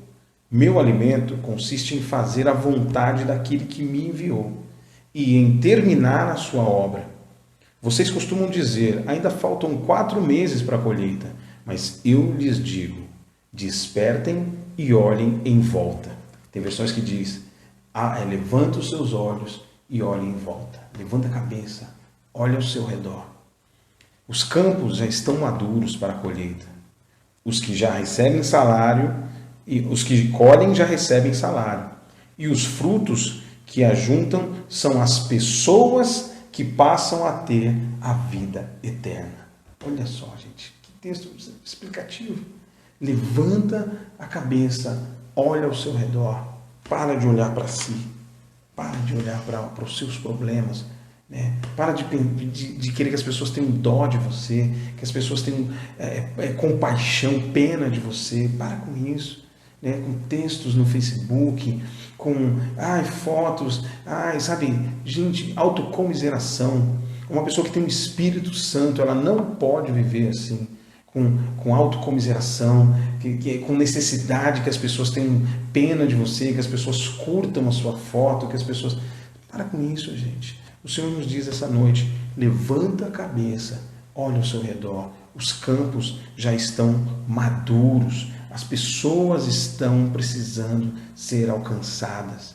meu alimento consiste em fazer a vontade daquele que me enviou e em terminar a sua obra. Vocês costumam dizer: ainda faltam 4 meses para a colheita, mas eu lhes digo: despertem e olhem em volta. Tem versões que diz: levanta os seus olhos e olhe em volta. Levanta a cabeça, olha ao seu redor. Os campos já estão maduros para a colheita. Os que já recebem salário, e os que colhem já recebem salário. E os frutos que ajuntam são as pessoas que passam a ter a vida eterna. Olha só, gente, que texto explicativo. Levanta a cabeça, olha ao seu redor, para de olhar para si, para de olhar para os seus problemas, né? Para de querer que as pessoas tenham dó de você, que as pessoas tenham compaixão, pena de você. Para com isso, né? Com textos no Facebook, com fotos, sabe, gente, autocomiseração. Uma pessoa que tem um Espírito Santo, ela não pode viver assim, com autocomiseração, com necessidade que as pessoas tenham pena de você, que as pessoas curtam a sua foto, que as pessoas... Para com isso, gente. O Senhor nos diz essa noite: levanta a cabeça, olha ao seu redor. Os campos já estão maduros. As pessoas estão precisando ser alcançadas.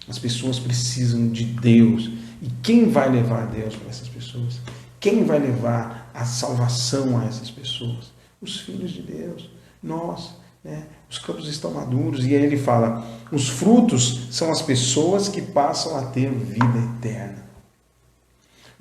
As pessoas precisam de Deus. E quem vai levar Deus para essas pessoas? Quem vai levar a salvação a essas pessoas? Os filhos de Deus, nós, né? Os campos estão maduros. E aí ele fala: os frutos são as pessoas que passam a ter vida eterna.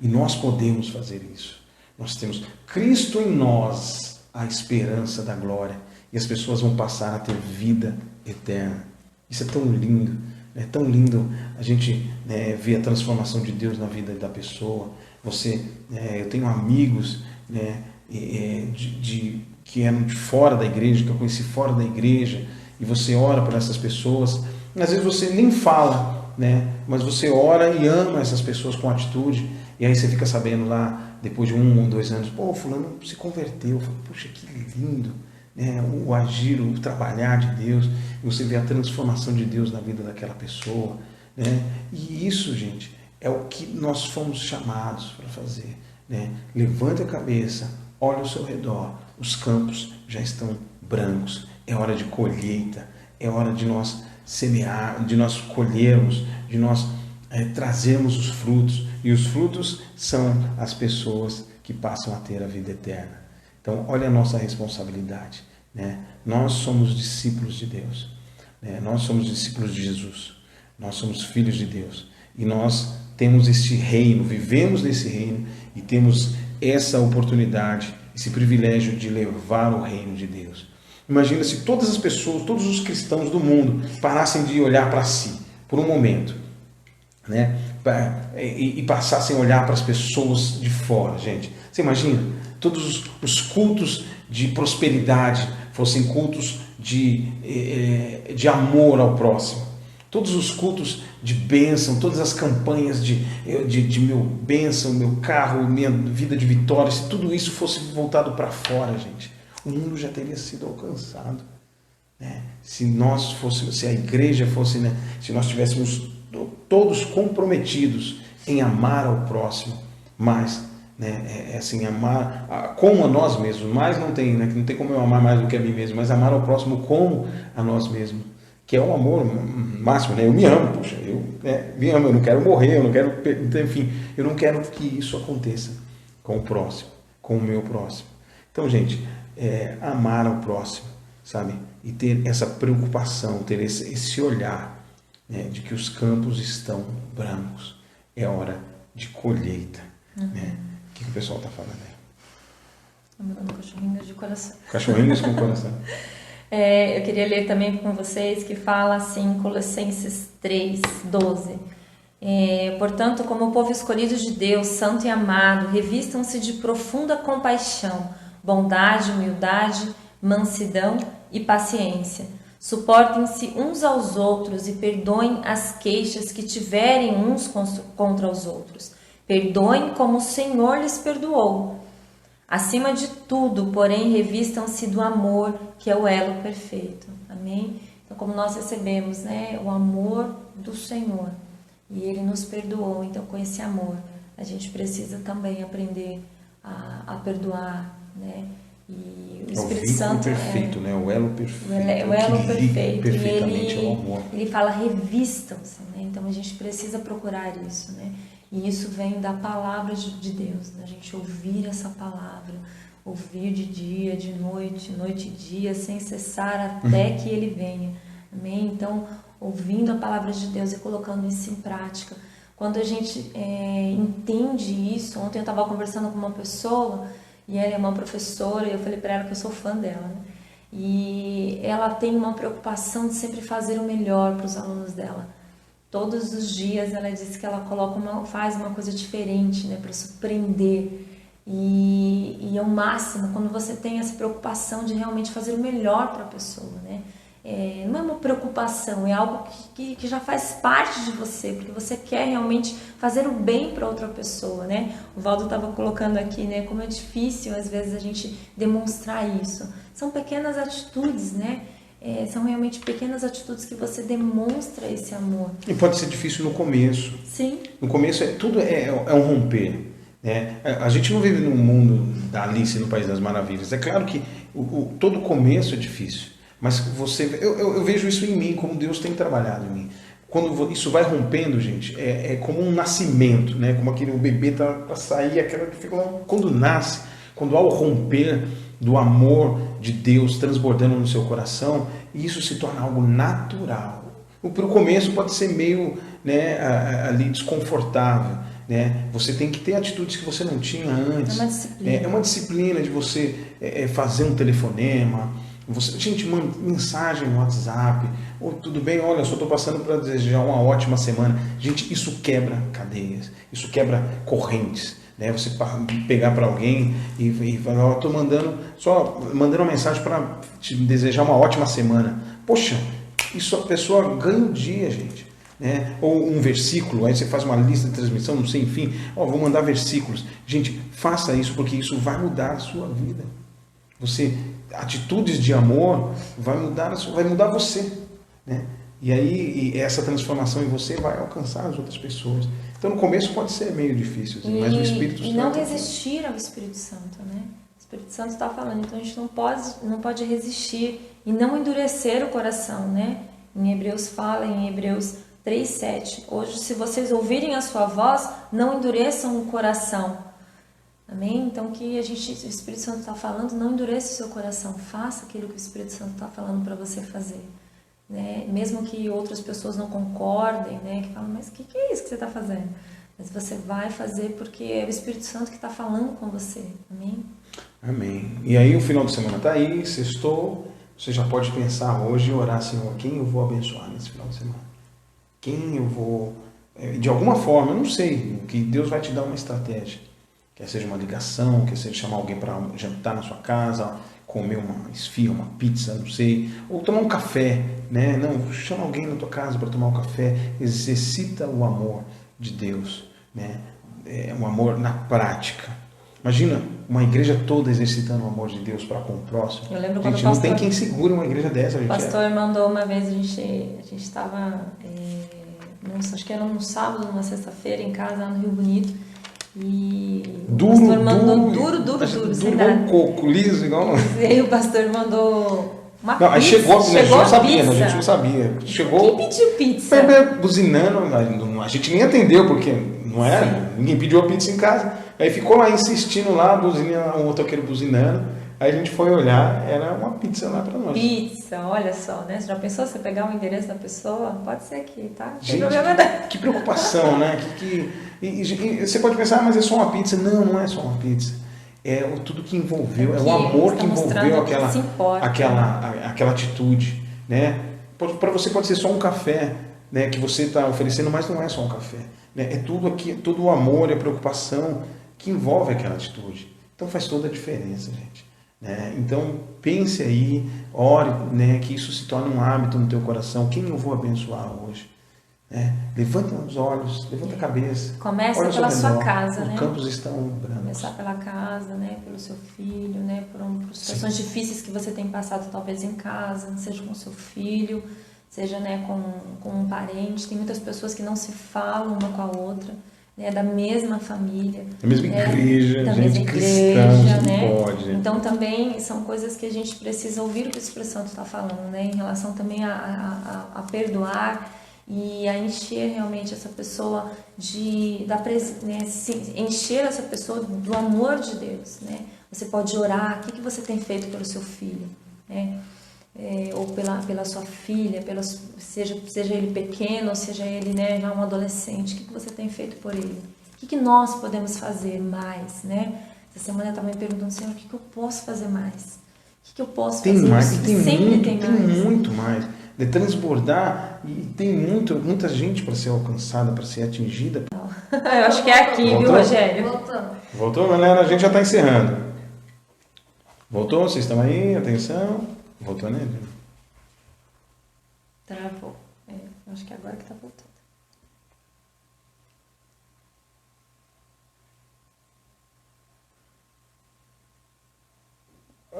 E nós podemos fazer isso. Nós temos Cristo em nós, a esperança da glória. E as pessoas vão passar a ter vida eterna. Isso é tão lindo. É tão lindo a gente, né, ver a transformação de Deus na vida da pessoa. Eu tenho amigos, né, que eram de fora da igreja, que eu conheci fora da igreja, e você ora por essas pessoas. Às vezes você nem fala, né, mas você ora e ama essas pessoas com atitude. E aí você fica sabendo lá, depois de 1 ou 2 anos, fulano se converteu. Puxa, que lindo, né? O agir, o trabalhar de Deus, e você vê a transformação de Deus na vida daquela pessoa, né? E isso, gente, é o que nós fomos chamados para fazer, né? Levante a cabeça, olhe ao seu redor, os campos já estão brancos, é hora de colheita, é hora de nós semear, de nós colhermos, de nós trazermos os frutos, e os frutos são as pessoas que passam a ter a vida eterna. Então, olha a nossa responsabilidade, né? Nós somos discípulos de Deus, né? Nós somos discípulos de Jesus, nós somos filhos de Deus, e nós temos este reino, vivemos nesse reino, e temos essa oportunidade, esse privilégio de levar o reino de Deus. Imagina se todas as pessoas, todos os cristãos do mundo parassem de olhar para si, por um momento, né? E passassem a olhar para as pessoas de fora, gente. Você imagina? Todos os cultos de prosperidade fossem cultos de amor ao próximo. todos os cultos de bênção, todas as campanhas de meu bênção, meu carro, minha vida de vitória, se tudo isso fosse voltado para fora, gente, o mundo já teria sido alcançado. Né? Se nós fôssemos, se a igreja fosse, né, se nós tivéssemos todos comprometidos em amar ao próximo, mas, né, assim, amar como a nós mesmos, mas não tem, né, não tem como eu amar mais do que a mim mesmo, mas amar ao próximo como a nós mesmos, que é o amor máximo, né? Eu me amo, poxa, eu me amo, eu não quero morrer, eu não quero, enfim, eu não quero que isso aconteça com o próximo, com o meu próximo. Então, gente, amar ao próximo, sabe? E ter essa preocupação, ter esse olhar, né, de que os campos estão brancos, é hora de colheita. Né? O que o pessoal está falando aí? Estou mandando cachorrinhos de coração. Cachorrinhos com coração. Eu queria ler também com vocês que fala assim, Colossenses 3:12. Portanto, como o povo escolhido de Deus, santo e amado, revistam-se de profunda compaixão, bondade, humildade, mansidão e paciência. Suportem-se uns aos outros e perdoem as queixas que tiverem uns contra os outros. Perdoem como o Senhor lhes perdoou. Acima de tudo, porém, revistam-se do amor, que é o elo perfeito. Amém? Então, como nós recebemos, né, o amor do Senhor, e Ele nos perdoou, então com esse amor, a gente precisa também aprender a perdoar, né? E o Espírito Santo perfeito, né? O elo perfeito. O elo perfeito. Perfeitamente ao amor. Ele fala revistam-se, né? Então a gente precisa procurar isso, né? E isso vem da palavra de Deus, né? A gente ouvir essa palavra, ouvir de dia, de noite, noite e dia, sem cessar até que Ele venha. Amém? Então, ouvindo a palavra de Deus e colocando isso em prática. Quando a gente entende isso, ontem eu estava conversando com uma pessoa, e ela é uma professora, e eu falei para ela que eu sou fã dela, né? E ela tem uma preocupação de sempre fazer o melhor para os alunos dela. Todos os dias ela disse que ela faz uma coisa diferente, né, para surpreender. E é o máximo quando você tem essa preocupação de realmente fazer o melhor para a pessoa, né? Não é uma preocupação, é algo que já faz parte de você, porque você quer realmente fazer o bem para outra pessoa, né? O Valdo estava colocando aqui, né, como é difícil às vezes a gente demonstrar isso. São pequenas atitudes, né? São realmente pequenas atitudes que você demonstra esse amor. E pode ser difícil no começo. Sim. No começo tudo é um romper. Né? A gente não vive num mundo da Alice no País das Maravilhas. É claro que todo começo é difícil. Mas eu vejo isso em mim, como Deus tem trabalhado em mim. Quando isso vai rompendo, gente, é como um nascimento, né? Como o bebê tá para sair, aquela que fica lá, quando nasce, quando há o romper do amor de Deus transbordando no seu coração, isso se torna algo natural. Para o começo pode ser meio, né, ali desconfortável. Né? Você tem que ter atitudes que você não tinha antes. É uma disciplina. É uma disciplina de você fazer um telefonema. Gente, manda mensagem no WhatsApp. Tudo bem, olha, eu só estou passando para desejar uma ótima semana. Gente, isso quebra cadeias, isso quebra correntes. Né? Você pegar para alguém e falar, estou mandando uma mensagem para te desejar uma ótima semana. Poxa, isso a pessoa ganha um dia, gente. Né? Ou um versículo, aí você faz uma lista de transmissão, não sei, enfim, vou mandar versículos. Gente, faça isso, porque isso vai mudar a sua vida. Atitudes de amor vai mudar você. Né? E aí essa transformação em você vai alcançar as outras pessoas. Então no começo pode ser meio difícil, mas o Espírito Santo... E não resistir ao Espírito Santo, né? O Espírito Santo está falando, então a gente não pode resistir e não endurecer o coração, né? Em Hebreus fala, em Hebreus 3:7, hoje se vocês ouvirem a sua voz, não endureçam o coração. Amém? Então o Espírito Santo está falando, não endureça o seu coração, faça aquilo que o Espírito Santo está falando para você fazer. Né? Mesmo que outras pessoas não concordem, né? Que falam, mas o que é isso que você está fazendo? Mas você vai fazer porque é o Espírito Santo que está falando com você. Amém? Amém. E aí o final de semana está aí, sextou, você já pode pensar hoje e orar, Senhor, quem eu vou abençoar nesse final de semana? Quem eu vou... De alguma forma, eu não sei, que Deus vai te dar uma estratégia. Quer seja uma ligação, quer seja chamar alguém para jantar na sua casa, comer uma esfirra, uma pizza, não sei, ou tomar um café, né? Não, chama alguém na tua casa para tomar um café, exercita o amor de Deus, né? Um amor na prática. Imagina uma igreja toda exercitando o amor de Deus para com o próximo. Eu lembro quando Gente, o não pastor, tem quem segure uma igreja dessa. o pastor mandou uma vez, a gente estava, acho que era um sábado, uma sexta-feira, em casa, lá no Rio Bonito, e o pastor mandou duro, sem nada. Um coco, liso, igual... E aí o pastor mandou uma pizza. Aí chegou a gente não sabia, pizza. a gente não sabia. Chegou... Quem pediu pizza? Buzinando, a gente nem atendeu, porque não era, ninguém pediu a pizza em casa. Aí ficou lá insistindo lá, um motoqueiro buzinando. Aí a gente foi olhar, era uma pizza lá pra nós. Pizza, olha só, né? Você já pensou você pegar o endereço da pessoa? Pode ser aqui, tá? Não tem Gente, problema não. que preocupação, né? E você pode pensar, mas é só uma pizza. Não, não é só uma pizza. É tudo que envolveu, é o amor que envolveu aquela atitude, né? Para você pode ser só um café, né, que você está oferecendo, mas não é só um café. Né? É tudo aqui, todo o amor e a preocupação que envolve aquela atitude. Então faz toda a diferença, gente. Né? Então pense aí, ore, né, que isso se torne um hábito no teu coração. Quem eu vou abençoar hoje? Levanta os olhos, levanta a cabeça. Começa pela sua casa, né? Os campos estão brancos. Começar pela casa, né? Pelo seu filho, né? Por situações difíceis que você tem passado talvez em casa, seja com seu filho, seja, né, com um parente. Tem muitas pessoas que não se falam uma com a outra, né? Da mesma família. Da mesma igreja, da gente mesma cristã, igreja, não né? pode. Então também são coisas que a gente precisa ouvir o que o Espírito Santo está falando, né? Em relação também a perdoar e a encher realmente essa pessoa né? Encher essa pessoa do amor de Deus, né? Você pode orar, o que você tem feito pelo seu filho, né? Ou pela sua filha, seja ele pequeno ou seja ele, né, já um adolescente, o que você tem feito por ele? O que nós podemos fazer mais, né? Essa semana eu estava me perguntando, Senhor, o que eu posso fazer mais? O que eu posso fazer? Mais, sempre tem muito mais. De transbordar, e tem muita gente para ser alcançada, para ser atingida. Eu acho que é aqui, Voltou? viu, Rogério? Voltou, galera? A gente já está encerrando. Voltou? Vocês estão aí? Atenção. Voltou, né? Travou. Acho que agora que está voltando.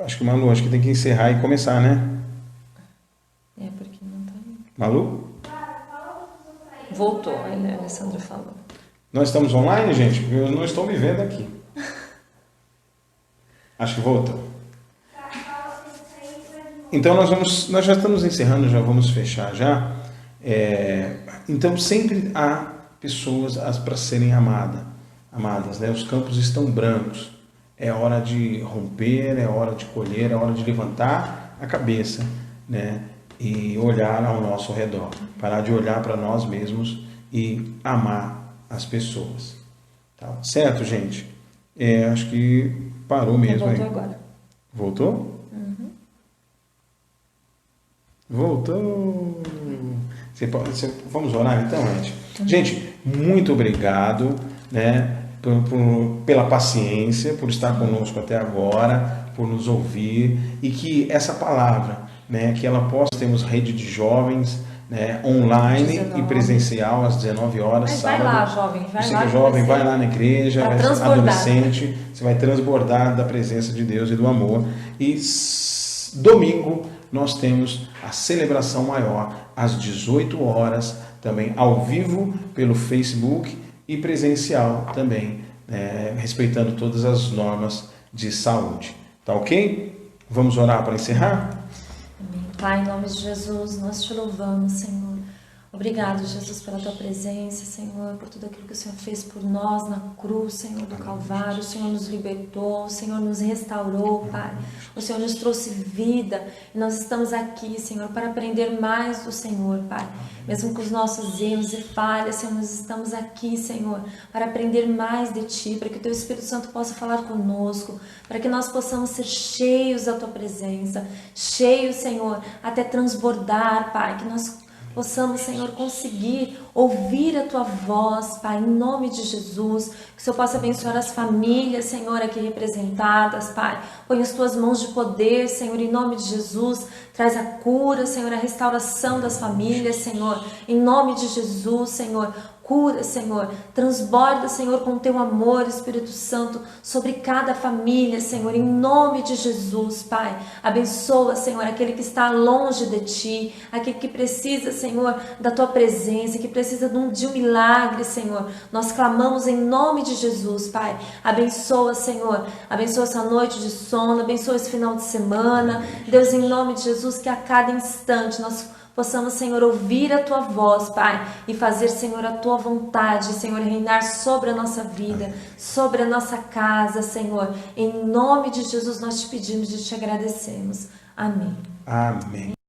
Acho que Malu, acho que tem que encerrar e começar, né? Porque não está indo. Malu? Voltou, a Alessandra falou. Nós estamos online, gente? Porque eu não estou me vendo aqui. Acho que voltou. Então nós já estamos encerrando, já vamos fechar já. Então sempre há pessoas para serem amadas, né? Os campos estão brancos. É hora de romper, é hora de colher, é hora de levantar a cabeça, né? E olhar ao nosso redor. Parar de olhar para nós mesmos e amar as pessoas. Tá certo, gente? Acho que parou mesmo aí. Voltou agora. Voltou? Voltou. Vamos orar então, gente? Gente, muito obrigado, né, pela paciência, por estar conosco até agora, por nos ouvir, e que essa palavra, né, que ela possa, temos rede de jovens, né, online 19. E presencial às 19 horas. Mas sábado. Vai lá, jovem, vai lá na igreja, vai ser adolescente, você vai transbordar da presença de Deus e do amor. E domingo nós temos a celebração maior às 18 horas, também ao vivo pelo Facebook e presencial também, respeitando todas as normas de saúde. Tá ok? Vamos orar para encerrar? Amém. Pai, em nome de Jesus, nós te louvamos, Senhor. Obrigado, Jesus, pela tua presença, Senhor, por tudo aquilo que o Senhor fez por nós na cruz, Senhor, do Calvário. O Senhor nos libertou, o Senhor nos restaurou, Pai. O Senhor nos trouxe vida e nós estamos aqui, Senhor, para aprender mais do Senhor, Pai. Mesmo com os nossos erros e falhas, Senhor, nós estamos aqui, Senhor, para aprender mais de Ti, para que o Teu Espírito Santo possa falar conosco, para que nós possamos ser cheios da Tua presença, cheios, Senhor, até transbordar, Pai, que nós possamos, Senhor, conseguir ouvir a Tua voz, Pai, em nome de Jesus. Que o Senhor possa abençoar as famílias, Senhor, aqui representadas, Pai. Põe as Tuas mãos de poder, Senhor, em nome de Jesus. Traz a cura, Senhor, a restauração das famílias, Senhor, em nome de Jesus, Senhor. Cura, Senhor, transborda, Senhor, com Teu amor, Espírito Santo, sobre cada família, Senhor, em nome de Jesus, Pai. Abençoa, Senhor, aquele que está longe de Ti, aquele que precisa, Senhor, da Tua presença, que precisa de um milagre, Senhor. Nós clamamos em nome de Jesus, Pai. Abençoa, Senhor, abençoa essa noite de sono, abençoa esse final de semana. Deus, em nome de Jesus, que a cada instante nós possamos, Senhor, ouvir a Tua voz, Pai, e fazer, Senhor, a Tua vontade, Senhor, reinar sobre a nossa vida, sobre a nossa casa, Senhor. Em nome de Jesus nós te pedimos e te agradecemos. Amém. Amém.